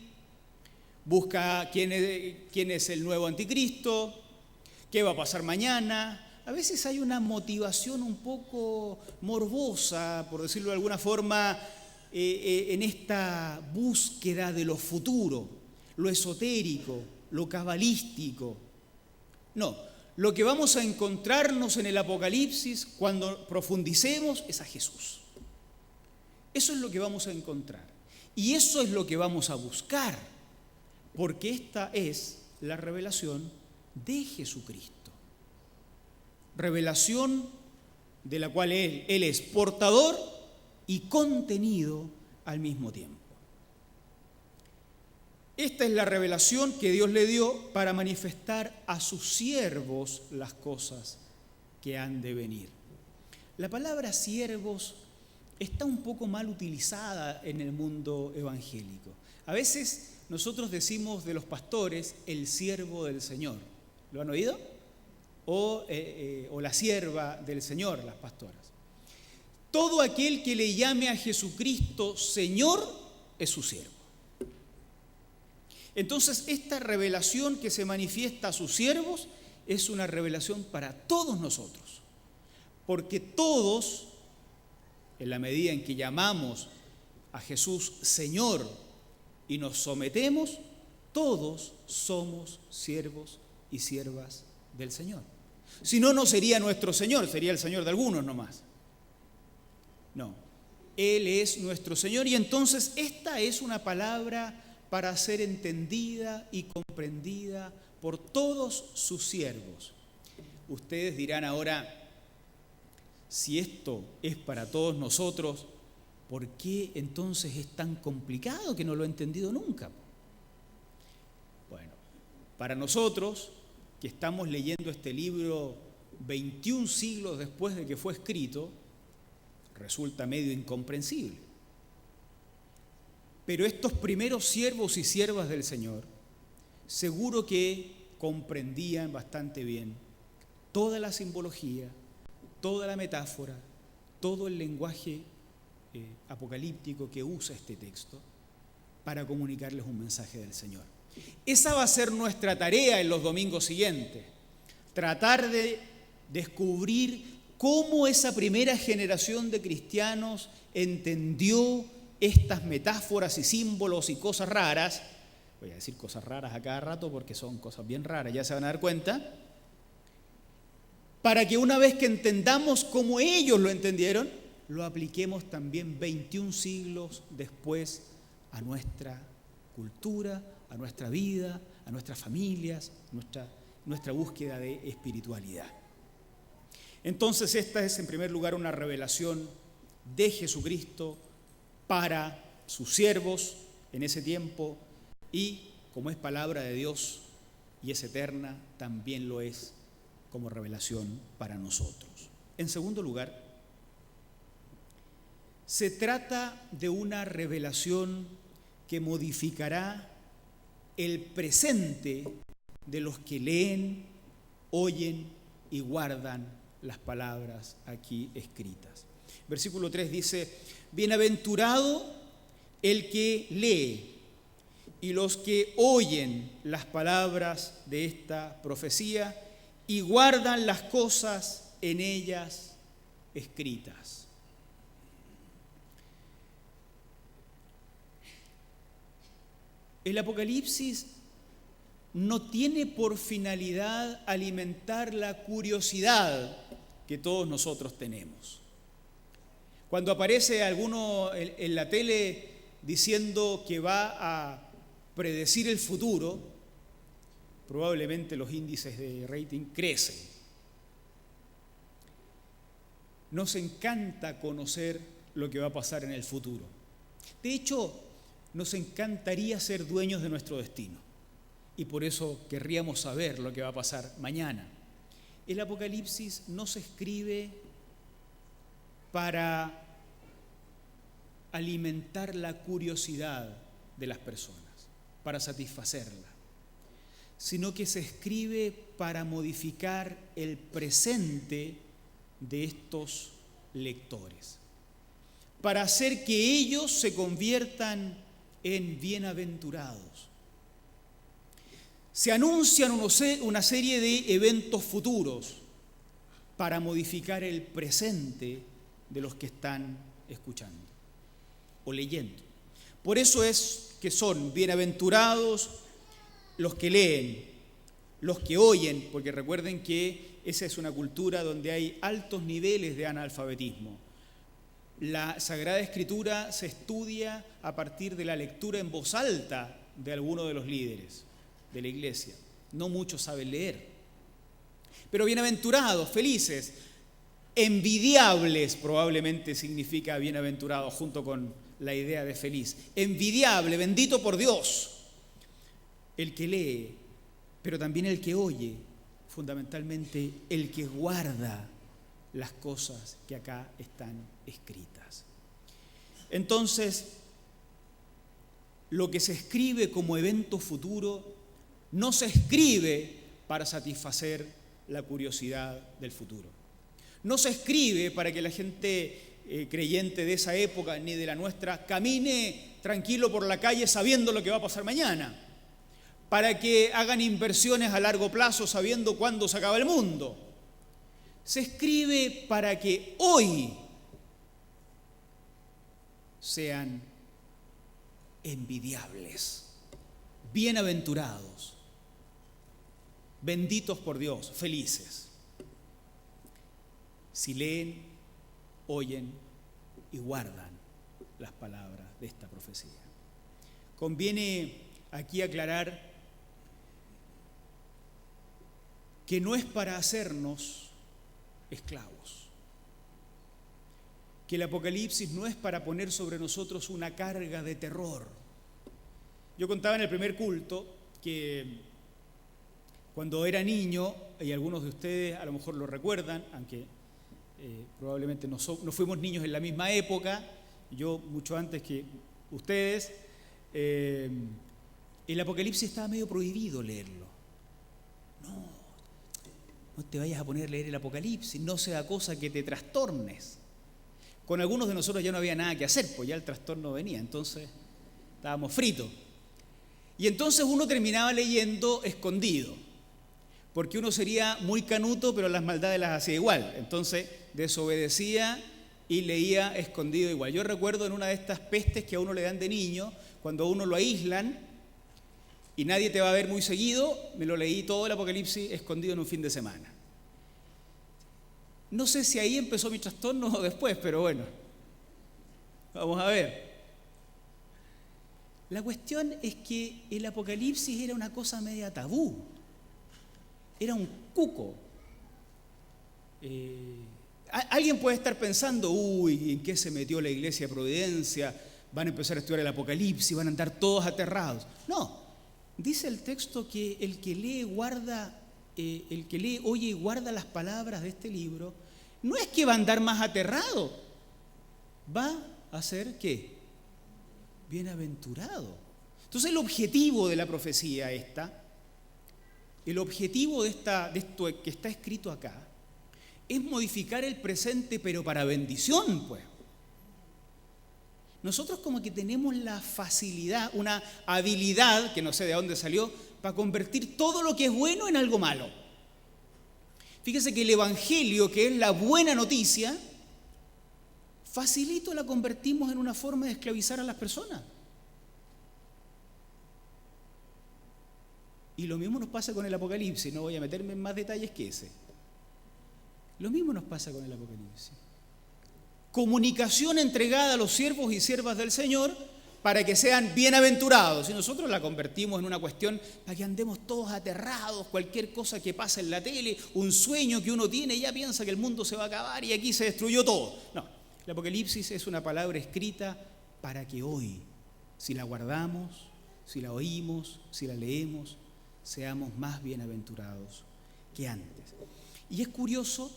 [SPEAKER 6] busca quién es el nuevo anticristo, qué va a pasar mañana. A veces hay una motivación un poco morbosa, por decirlo de alguna forma, en esta búsqueda de lo futuro, lo esotérico, lo cabalístico. No, lo que vamos a encontrarnos en el Apocalipsis cuando profundicemos es a Jesús. Eso es lo que vamos a encontrar. Y eso es lo que vamos a buscar, porque esta es la revelación de Jesucristo. Revelación de la cual Él es portador y contenido al mismo tiempo. Esta es la revelación que Dios le dio para manifestar a sus siervos las cosas que han de venir. La palabra siervos está un poco mal utilizada en el mundo evangélico. A veces nosotros decimos de los pastores el siervo del Señor. ¿Lo han oído? O la sierva del Señor, las pastoras. Todo aquel que le llame a Jesucristo Señor es su siervo. Entonces, esta revelación que se manifiesta a sus siervos es una revelación para todos nosotros, porque todos, en la medida en que llamamos a Jesús Señor y nos sometemos, todos somos siervos y siervas del Señor. Si no, no sería nuestro Señor, sería el Señor de algunos nomás. No, Él es nuestro Señor y entonces esta es una palabra para ser entendida y comprendida por todos sus siervos. Ustedes dirán ahora, si esto es para todos nosotros, ¿por qué entonces es tan complicado que no lo he entendido nunca? Bueno, para nosotros, que estamos leyendo este libro 21 siglos después de que fue escrito, resulta medio incomprensible. Pero estos primeros siervos y siervas del Señor, seguro que comprendían bastante bien toda la simbología, toda la metáfora, todo el lenguaje apocalíptico que usa este texto para comunicarles un mensaje del Señor. Esa va a ser nuestra tarea en los domingos siguientes, tratar de descubrir cómo esa primera generación de cristianos entendió estas metáforas y símbolos y cosas raras. Voy a decir cosas raras a cada rato porque son cosas bien raras, ya se van a dar cuenta, para que una vez que entendamos cómo ellos lo entendieron, lo apliquemos también 21 siglos después a nuestra cultura, a nuestra vida, a nuestras familias, nuestra búsqueda de espiritualidad. Entonces esta es en primer lugar una revelación de Jesucristo para sus siervos en ese tiempo y como es palabra de Dios y es eterna, también lo es como revelación para nosotros. En segundo lugar, se trata de una revelación que modificará el presente de los que leen, oyen y guardan las palabras aquí escritas. Versículo 3 dice: bienaventurado el que lee y los que oyen las palabras de esta profecía y guardan las cosas en ellas escritas. El Apocalipsis no tiene por finalidad alimentar la curiosidad que todos nosotros tenemos. Cuando aparece alguno en la tele diciendo que va a predecir el futuro, probablemente los índices de rating crecen. Nos encanta conocer lo que va a pasar en el futuro. De hecho, nos encantaría ser dueños de nuestro destino y por eso querríamos saber lo que va a pasar mañana. El Apocalipsis no se escribe para alimentar la curiosidad de las personas, para satisfacerla, sino que se escribe para modificar el presente de estos lectores, para hacer que ellos se conviertan en bienaventurados. Se anuncian una serie de eventos futuros para modificar el presente de los que están escuchando o leyendo. Por eso es que son bienaventurados los que leen, los que oyen, porque recuerden que esa es una cultura donde hay altos niveles de analfabetismo. La Sagrada Escritura se estudia a partir de la lectura en voz alta de alguno de los líderes de la iglesia. No muchos saben leer. Pero bienaventurados, felices, envidiables probablemente significa bienaventurado junto con la idea de feliz. Envidiable, bendito por Dios, el que lee, pero también el que oye, fundamentalmente el que guarda las cosas que acá están escritas. Entonces, lo que se escribe como evento futuro no se escribe para satisfacer la curiosidad del futuro. No se escribe para que la gente creyente de esa época ni de la nuestra camine tranquilo por la calle sabiendo lo que va a pasar mañana, para que hagan inversiones a largo plazo sabiendo cuándo se acaba el mundo. Se escribe para que hoy sean envidiables, bienaventurados, benditos por Dios, felices. Si leen, oyen y guardan las palabras de esta profecía. Conviene aquí aclarar que no es para hacernos esclavos, que el Apocalipsis no es para poner sobre nosotros una carga de terror. Yo contaba en el primer culto que cuando era niño, y algunos de ustedes a lo mejor lo recuerdan, aunque probablemente no fuimos niños en la misma época, yo mucho antes que ustedes, el Apocalipsis estaba medio prohibido leerlo. No te vayas a poner a leer el Apocalipsis, no sea cosa que te trastornes. Con algunos de nosotros ya no había nada que hacer, pues ya el trastorno venía, entonces estábamos fritos. Y entonces uno terminaba leyendo escondido, porque uno sería muy canuto, pero las maldades las hacía igual. Entonces desobedecía y leía escondido igual. Yo recuerdo en una de estas pestes que a uno le dan de niño, cuando a uno lo aíslan y nadie te va a ver muy seguido, me lo leí todo el Apocalipsis escondido en un fin de semana. No sé si ahí empezó mi trastorno o después, pero bueno, vamos a ver. La cuestión es que el Apocalipsis era una cosa media tabú, era un cuco. Alguien puede estar pensando, uy, ¿en qué se metió la Iglesia de Providencia? Van a empezar a estudiar el Apocalipsis, van a andar todos aterrados. No, dice el texto que el que lee, oye y guarda las palabras de este libro, no es que va a andar más aterrado, va a ser ¿qué? Bienaventurado. Entonces el objetivo de la profecía esta el objetivo de esto que está escrito acá es modificar el presente, pero para bendición, pues. Nosotros como que tenemos la facilidad, una habilidad, que no sé de dónde salió, para convertir todo lo que es bueno en algo malo. Fíjese que el Evangelio, que es la buena noticia, facilito la convertimos en una forma de esclavizar a las personas. Y lo mismo nos pasa con el Apocalipsis, no voy a meterme en más detalles que ese. Lo mismo nos pasa con el Apocalipsis. Comunicación entregada a los siervos y siervas del Señor para que sean bienaventurados. Y nosotros la convertimos en una cuestión para que andemos todos aterrados, cualquier cosa que pasa en la tele, un sueño que uno tiene, ya piensa que el mundo se va a acabar y aquí se destruyó todo. No, el Apocalipsis es una palabra escrita para que hoy, si la guardamos, si la oímos, si la leemos, seamos más bienaventurados que antes. Y es curioso,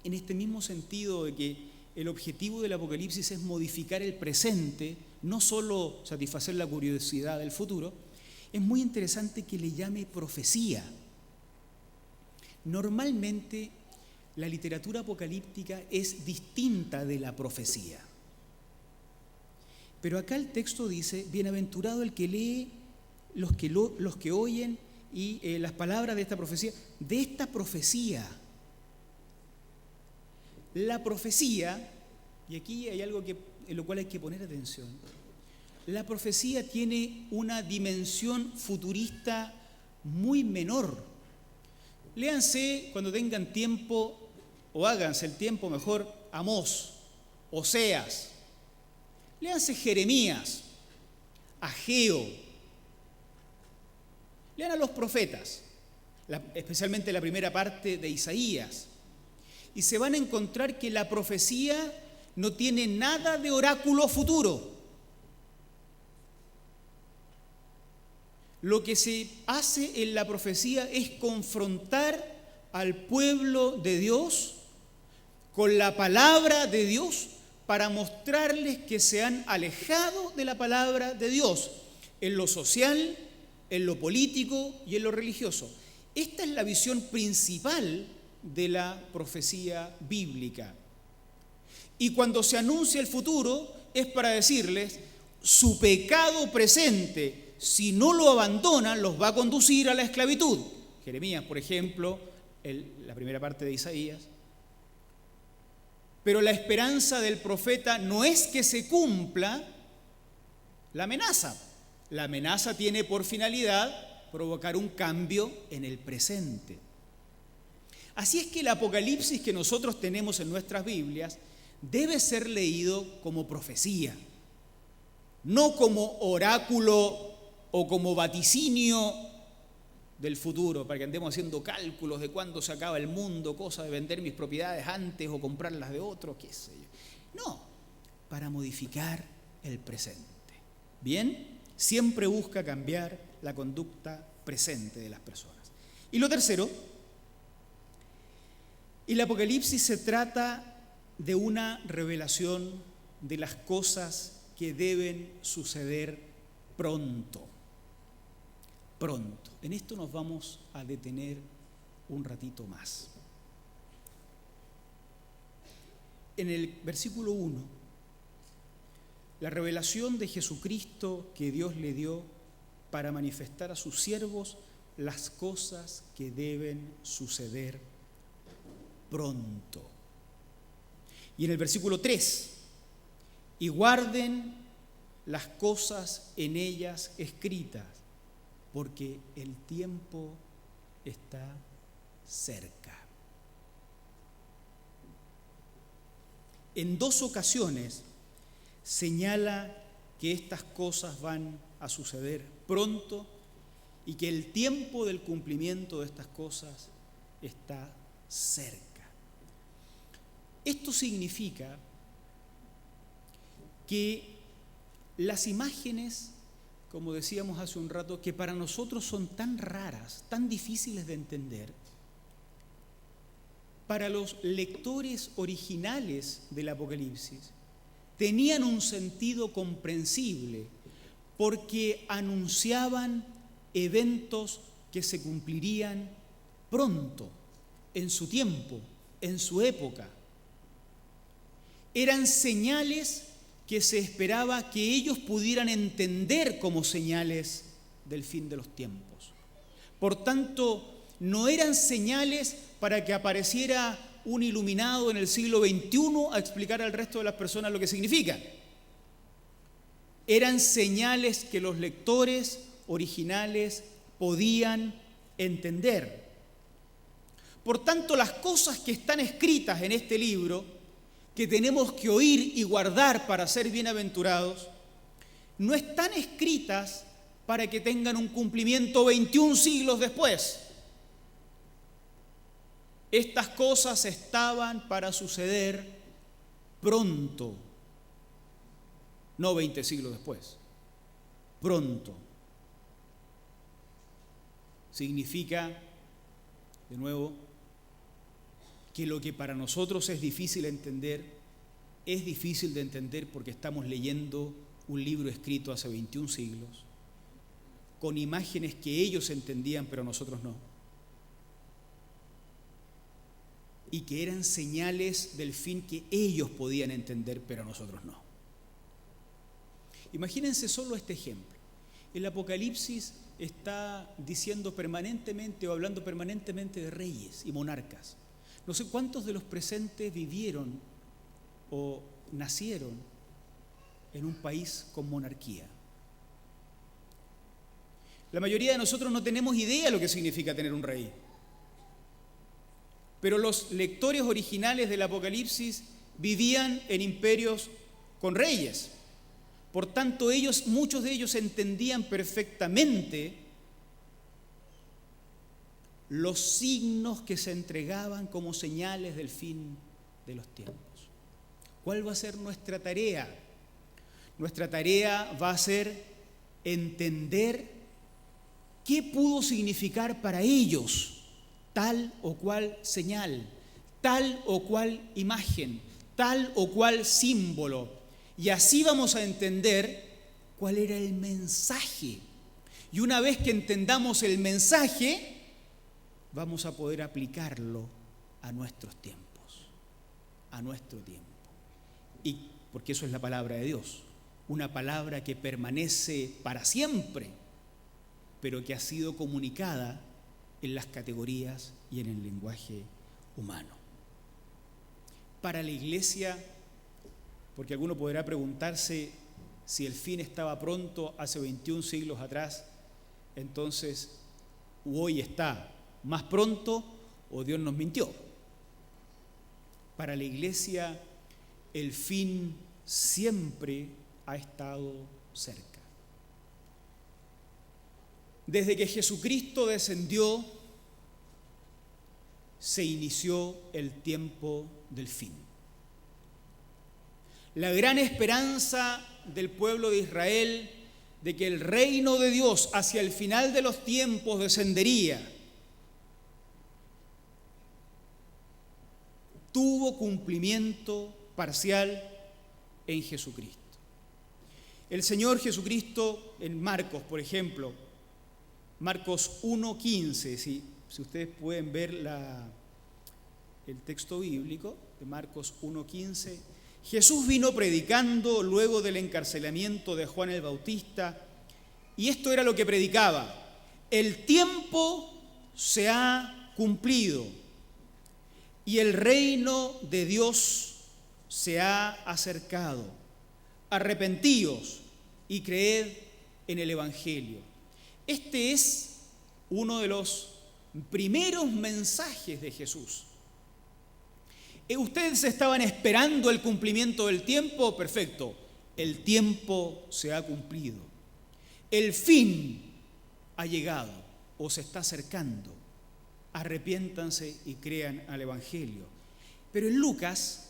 [SPEAKER 6] en este mismo sentido de que el objetivo del Apocalipsis es modificar el presente, no solo satisfacer la curiosidad del futuro, es muy interesante que le llame profecía. Normalmente la literatura apocalíptica es distinta de la profecía. Pero acá el texto dice, bienaventurado el que lee, los que oyen y las palabras de esta profecía. De esta profecía. La profecía, y aquí hay algo en lo cual hay que poner atención, la profecía tiene una dimensión futurista muy menor. Léanse cuando tengan tiempo, o háganse el tiempo mejor, Amós, Oseas. Léanse Jeremías, Ageo. Lean a los profetas, especialmente la primera parte de Isaías. Y se van a encontrar que la profecía no tiene nada de oráculo futuro. Lo que se hace en la profecía es confrontar al pueblo de Dios con la palabra de Dios para mostrarles que se han alejado de la palabra de Dios en lo social, en lo político y en lo religioso. Esta es la visión principal de la profecía bíblica. Y cuando se anuncia el futuro es para decirles, su pecado presente, si no lo abandonan, los va a conducir a la esclavitud. Jeremías, por ejemplo, la primera parte de Isaías. Pero la esperanza del profeta no es que se cumpla la amenaza. La amenaza tiene por finalidad provocar un cambio en el presente. Así es que el Apocalipsis que nosotros tenemos en nuestras Biblias debe ser leído como profecía, no como oráculo o como vaticinio del futuro, para que andemos haciendo cálculos de cuándo se acaba el mundo, cosa de vender mis propiedades antes o comprarlas de otro, qué sé yo. No, para modificar el presente. Bien, siempre busca cambiar la conducta presente de las personas. Y lo tercero, el Apocalipsis se trata de una revelación de las cosas que deben suceder pronto. Pronto. En esto nos vamos a detener un ratito más. En el versículo 1, la revelación de Jesucristo que Dios le dio para manifestar a sus siervos las cosas que deben suceder pronto. Y en el versículo 3, y guarden las cosas en ellas escritas, porque el tiempo está cerca. En 2 ocasiones señala que estas cosas van a suceder pronto y que el tiempo del cumplimiento de estas cosas está cerca. Esto significa que las imágenes, como decíamos hace un rato, que para nosotros son tan raras, tan difíciles de entender, para los lectores originales del Apocalipsis, tenían un sentido comprensible porque anunciaban eventos que se cumplirían pronto, en su tiempo, en su época. Eran señales que se esperaba que ellos pudieran entender como señales del fin de los tiempos. Por tanto, no eran señales para que apareciera un iluminado en el siglo XXI a explicar al resto de las personas lo que significa. Eran señales que los lectores originales podían entender. Por tanto, las cosas que están escritas en este libro, que tenemos que oír y guardar para ser bienaventurados, no están escritas para que tengan un cumplimiento 21 siglos después. Estas cosas estaban para suceder pronto, no 20 siglos después, pronto. Significa, de nuevo, que lo que para nosotros es difícil entender, es difícil de entender porque estamos leyendo un libro escrito hace 21 siglos, con imágenes que ellos entendían pero nosotros no, y que eran señales del fin que ellos podían entender pero nosotros no. Imagínense solo este ejemplo. El Apocalipsis está diciendo permanentemente o hablando permanentemente de reyes y monarcas. No sé cuántos de los presentes vivieron o nacieron en un país con monarquía. La mayoría de nosotros no tenemos idea de lo que significa tener un rey. Pero los lectores originales del Apocalipsis vivían en imperios con reyes. Por tanto, muchos de ellos entendían perfectamente los signos que se entregaban como señales del fin de los tiempos. ¿Cuál va a ser nuestra tarea? Nuestra tarea va a ser entender qué pudo significar para ellos tal o cual señal, tal o cual imagen, tal o cual símbolo. Y así vamos a entender cuál era el mensaje. Y una vez que entendamos el mensaje, vamos a poder aplicarlo a nuestros tiempos, a nuestro tiempo. Y porque eso es la palabra de Dios, una palabra que permanece para siempre, pero que ha sido comunicada en las categorías y en el lenguaje humano. Para la iglesia, porque alguno podrá preguntarse si el fin estaba pronto hace 21 siglos atrás, entonces hoy está más pronto o Dios nos mintió. Para la iglesia el fin siempre ha estado cerca. Desde que Jesucristo descendió, se inició el tiempo del fin. La gran esperanza del pueblo de Israel de que el reino de Dios hacia el final de los tiempos descendería, tuvo cumplimiento parcial en Jesucristo. El Señor Jesucristo en Marcos, por ejemplo, Marcos 1:15, si ustedes pueden ver el texto bíblico de Marcos 1:15, Jesús vino predicando luego del encarcelamiento de Juan el Bautista, y esto era lo que predicaba: el tiempo se ha cumplido y el reino de Dios se ha acercado. Arrepentíos y creed en el Evangelio. Este es uno de los primeros mensajes de Jesús. ¿Ustedes estaban esperando el cumplimiento del tiempo? Perfecto. El tiempo se ha cumplido. El fin ha llegado o se está acercando. Arrepiéntanse y crean al Evangelio. Pero en Lucas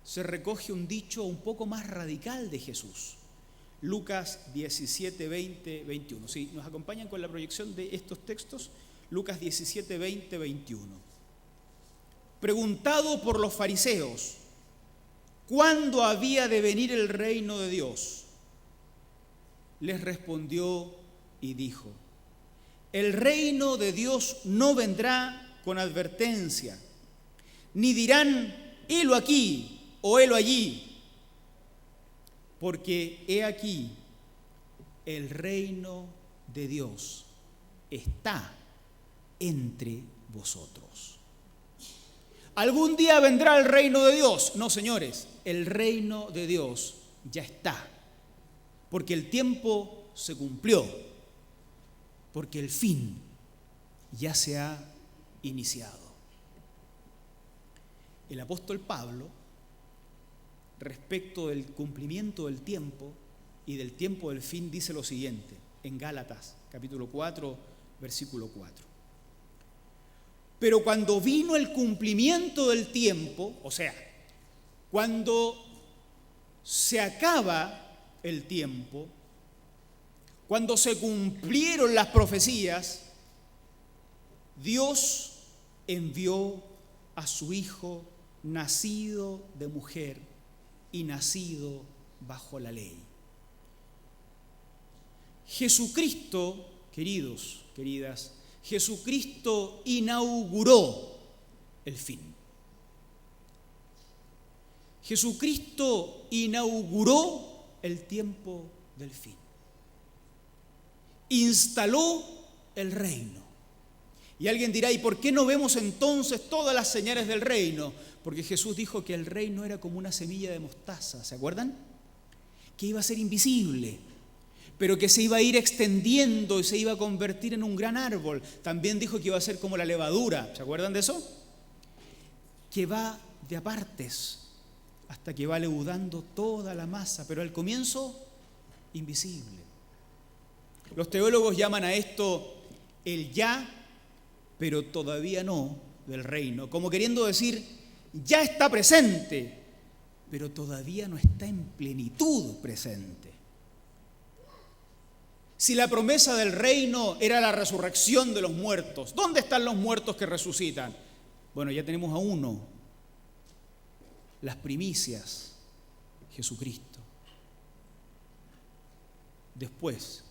[SPEAKER 6] se recoge un dicho un poco más radical de Jesús. Lucas 17, 20, 21. ¿Sí? ¿Nos acompañan con la proyección de estos textos? Lucas 17, 20, 21. Preguntado por los fariseos, ¿cuándo había de venir el reino de Dios?, les respondió y dijo: El reino de Dios no vendrá con advertencia, ni dirán, helo aquí o helo allí, porque he aquí, el reino de Dios está entre vosotros. ¿Algún día vendrá el reino de Dios? No, señores, el reino de Dios ya está, porque el tiempo se cumplió, porque el fin ya se ha iniciado. El apóstol Pablo, respecto del cumplimiento del tiempo y del tiempo del fin, dice lo siguiente en Gálatas, capítulo 4, versículo 4. Pero cuando vino el cumplimiento del tiempo, o sea, cuando se acaba el tiempo, cuando se cumplieron las profecías, Dios envió a su Hijo nacido de mujer y nacido bajo la ley. Jesucristo, queridos, queridas, Jesucristo inauguró el fin. Jesucristo inauguró el tiempo del fin. Instaló el reino. Y alguien dirá, ¿y por qué no vemos entonces todas las señales del reino? Porque Jesús dijo que el reino era como una semilla de mostaza, ¿se acuerdan? Que iba a ser invisible, pero que se iba a ir extendiendo y se iba a convertir en un gran árbol. También dijo que iba a ser como la levadura, ¿se acuerdan de eso? Que va de a partes hasta que va leudando toda la masa, pero al comienzo invisible. Los teólogos llaman a esto el ya, pero todavía no del reino, como queriendo decir, ya está presente, pero todavía no está en plenitud presente. Si la promesa del reino era la resurrección de los muertos, ¿dónde están los muertos que resucitan? Bueno, ya tenemos a uno, las primicias, Jesucristo. Después,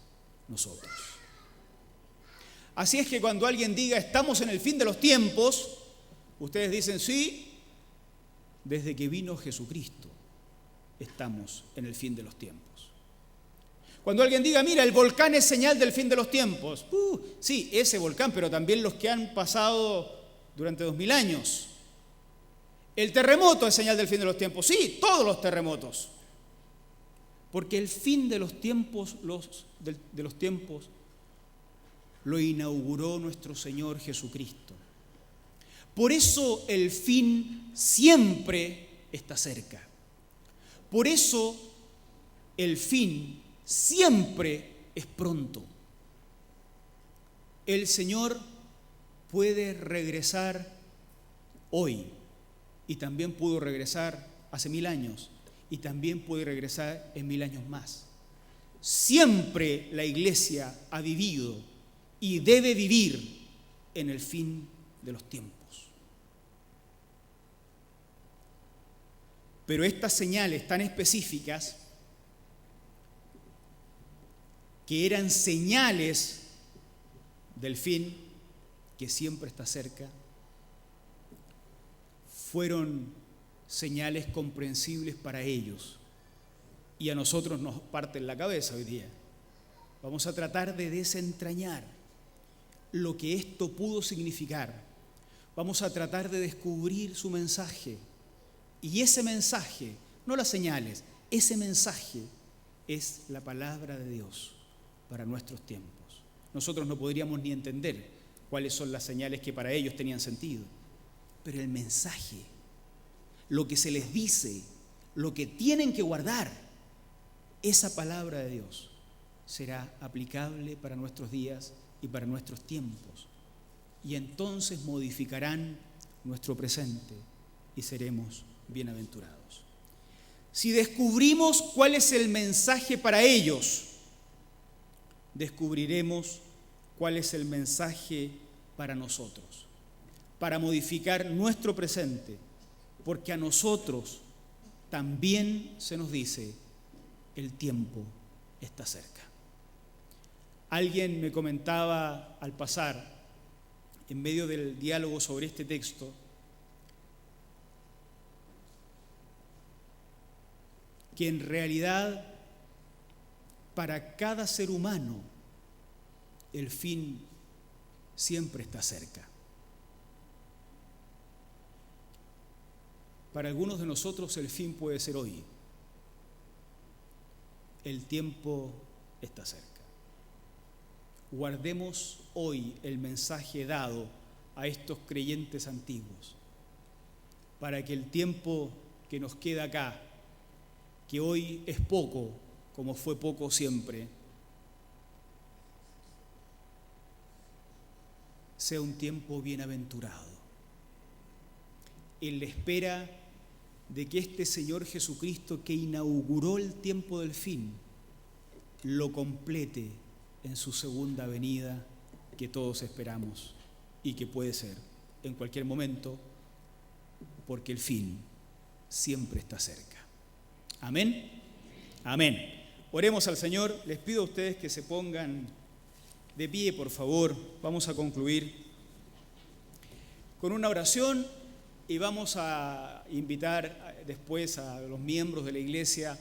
[SPEAKER 6] nosotros. Así es que cuando alguien diga, estamos en el fin de los tiempos, ustedes dicen, sí, desde que vino Jesucristo, estamos en el fin de los tiempos. Cuando alguien diga, mira, el volcán es señal del fin de los tiempos. Sí, ese volcán, pero también los que han pasado durante 2000 años. El terremoto es señal del fin de los tiempos. Sí, todos los terremotos. Porque el fin de los tiempos, lo inauguró nuestro Señor Jesucristo. Por eso el fin siempre está cerca. Por eso el fin siempre es pronto. El Señor puede regresar hoy y también pudo regresar hace 1000 años y también puede regresar en 1000 años más. Siempre la iglesia ha vivido y debe vivir en el fin de los tiempos. Pero estas señales tan específicas, que eran señales del fin, que siempre está cerca, fueron señales comprensibles para ellos. Y a nosotros nos parten la cabeza hoy día. Vamos a tratar de desentrañar lo que esto pudo significar. Vamos a tratar de descubrir su mensaje. Y ese mensaje, no las señales, ese mensaje es la palabra de Dios para nuestros tiempos. Nosotros no podríamos ni entender cuáles son las señales que para ellos tenían sentido, pero el mensaje, lo que se les dice, lo que tienen que guardar, esa palabra de Dios será aplicable para nuestros días y para nuestros tiempos, y entonces modificarán nuestro presente y seremos bienaventurados. Si descubrimos cuál es el mensaje para ellos, descubriremos cuál es el mensaje para nosotros, para modificar nuestro presente, porque a nosotros también se nos dice, el tiempo está cerca. Alguien me comentaba al pasar, en medio del diálogo sobre este texto, que en realidad para cada ser humano el fin siempre está cerca. Para algunos de nosotros el fin puede ser hoy. El tiempo está cerca. Guardemos hoy el mensaje dado a estos creyentes antiguos, para que el tiempo que nos queda acá, que hoy es poco, como fue poco siempre, sea un tiempo bienaventurado, en la espera de que este Señor Jesucristo, que inauguró el tiempo del fin, lo complete en su segunda venida, que todos esperamos y que puede ser en cualquier momento, porque el fin siempre está cerca. Amén. Amén. Oremos al Señor. Les pido a ustedes que se pongan de pie, por favor. Vamos a concluir con una oración y vamos a invitar después a los miembros de la iglesia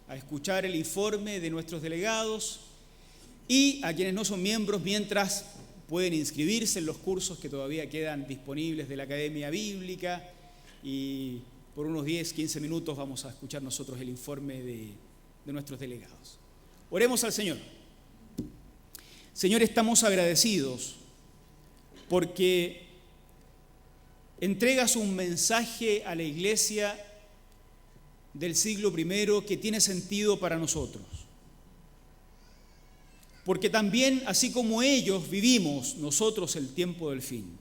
[SPEAKER 6] a escuchar el informe de nuestros delegados, y a quienes no son miembros, mientras, pueden inscribirse en los cursos que todavía quedan disponibles de la Academia Bíblica, y por unos 10, 15 minutos vamos a escuchar nosotros el informe de nuestros delegados. Oremos al Señor. Señor, estamos agradecidos porque entregas un mensaje a la iglesia del siglo I que tiene sentido para nosotros. Porque también, así como ellos, vivimos nosotros el tiempo del fin.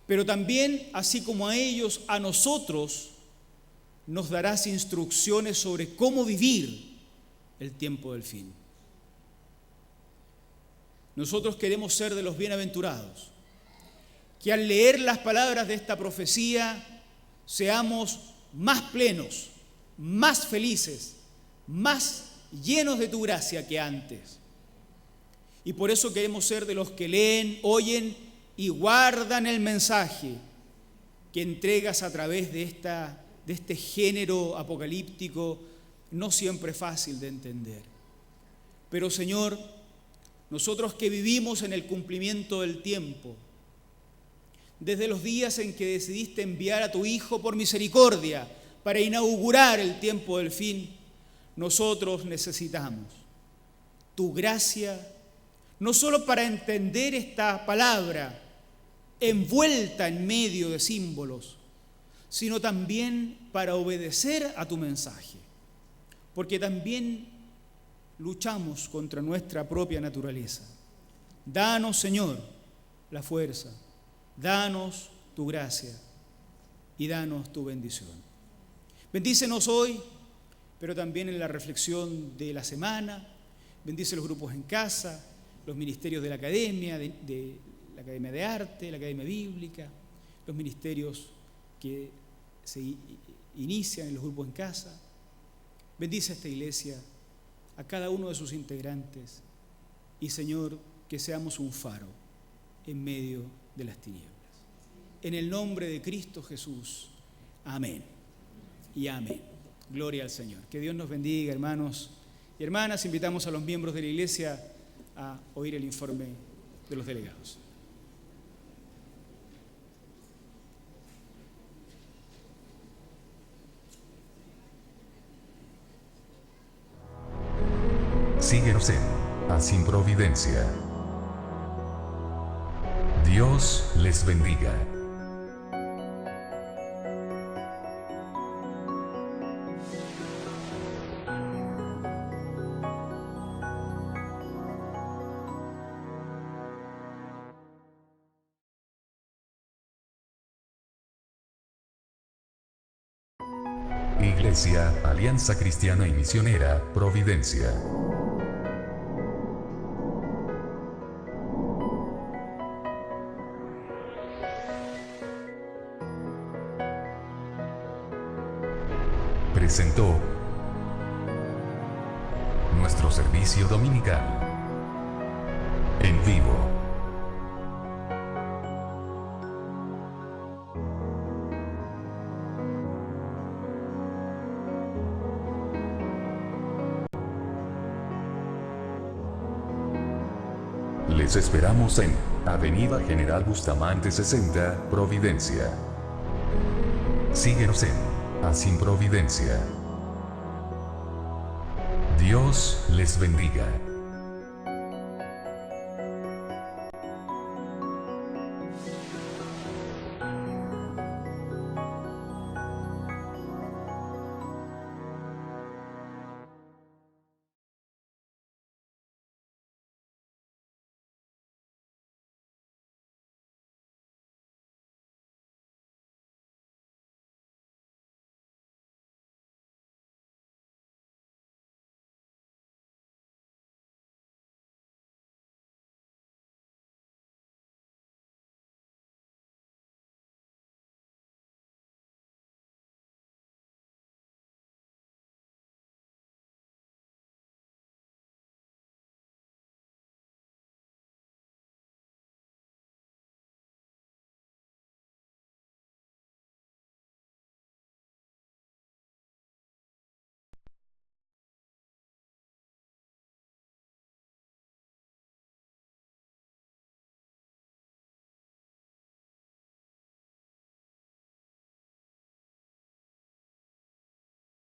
[SPEAKER 6] Pero también, así como a ellos, a nosotros nos darás instrucciones sobre cómo vivir el tiempo del fin. Nosotros queremos ser de los bienaventurados, que al leer las palabras de esta profecía seamos más plenos, más felices, más llenos de tu gracia que antes. Y por eso queremos ser de los que leen, oyen y guardan el mensaje que entregas a través de este género apocalíptico, no siempre fácil de entender. Pero Señor, nosotros que vivimos en el cumplimiento del tiempo, desde los días en que decidiste enviar a tu Hijo por misericordia para inaugurar el tiempo del fin, nosotros necesitamos tu gracia, no solo para entender esta palabra envuelta en medio de símbolos, sino también para obedecer a tu mensaje, porque también luchamos contra nuestra propia naturaleza. Danos, Señor, la fuerza, danos tu gracia y danos tu bendición. Bendícenos hoy, pero también en la reflexión de la semana. Bendice los grupos en casa, los ministerios de la Academia, de la Academia de Arte, la Academia Bíblica, los ministerios que se inician en los grupos en casa. Bendice a esta iglesia, a cada uno de sus integrantes, y Señor, que seamos un faro en medio de las tinieblas. En el nombre de Cristo Jesús. Amén y amén. Gloria al Señor. Que Dios nos bendiga, hermanos y hermanas. Invitamos a los miembros de la iglesia a oír el informe de los delegados.
[SPEAKER 1] Síguenos en Sin Providencia. Dios les bendiga. Iglesia, Alianza Cristiana y Misionera, Providencia. Presentó nuestro servicio dominical. En vivo. Les esperamos en Avenida General Bustamante 60, Providencia. Síguenos en Así Providencia. Dios les bendiga.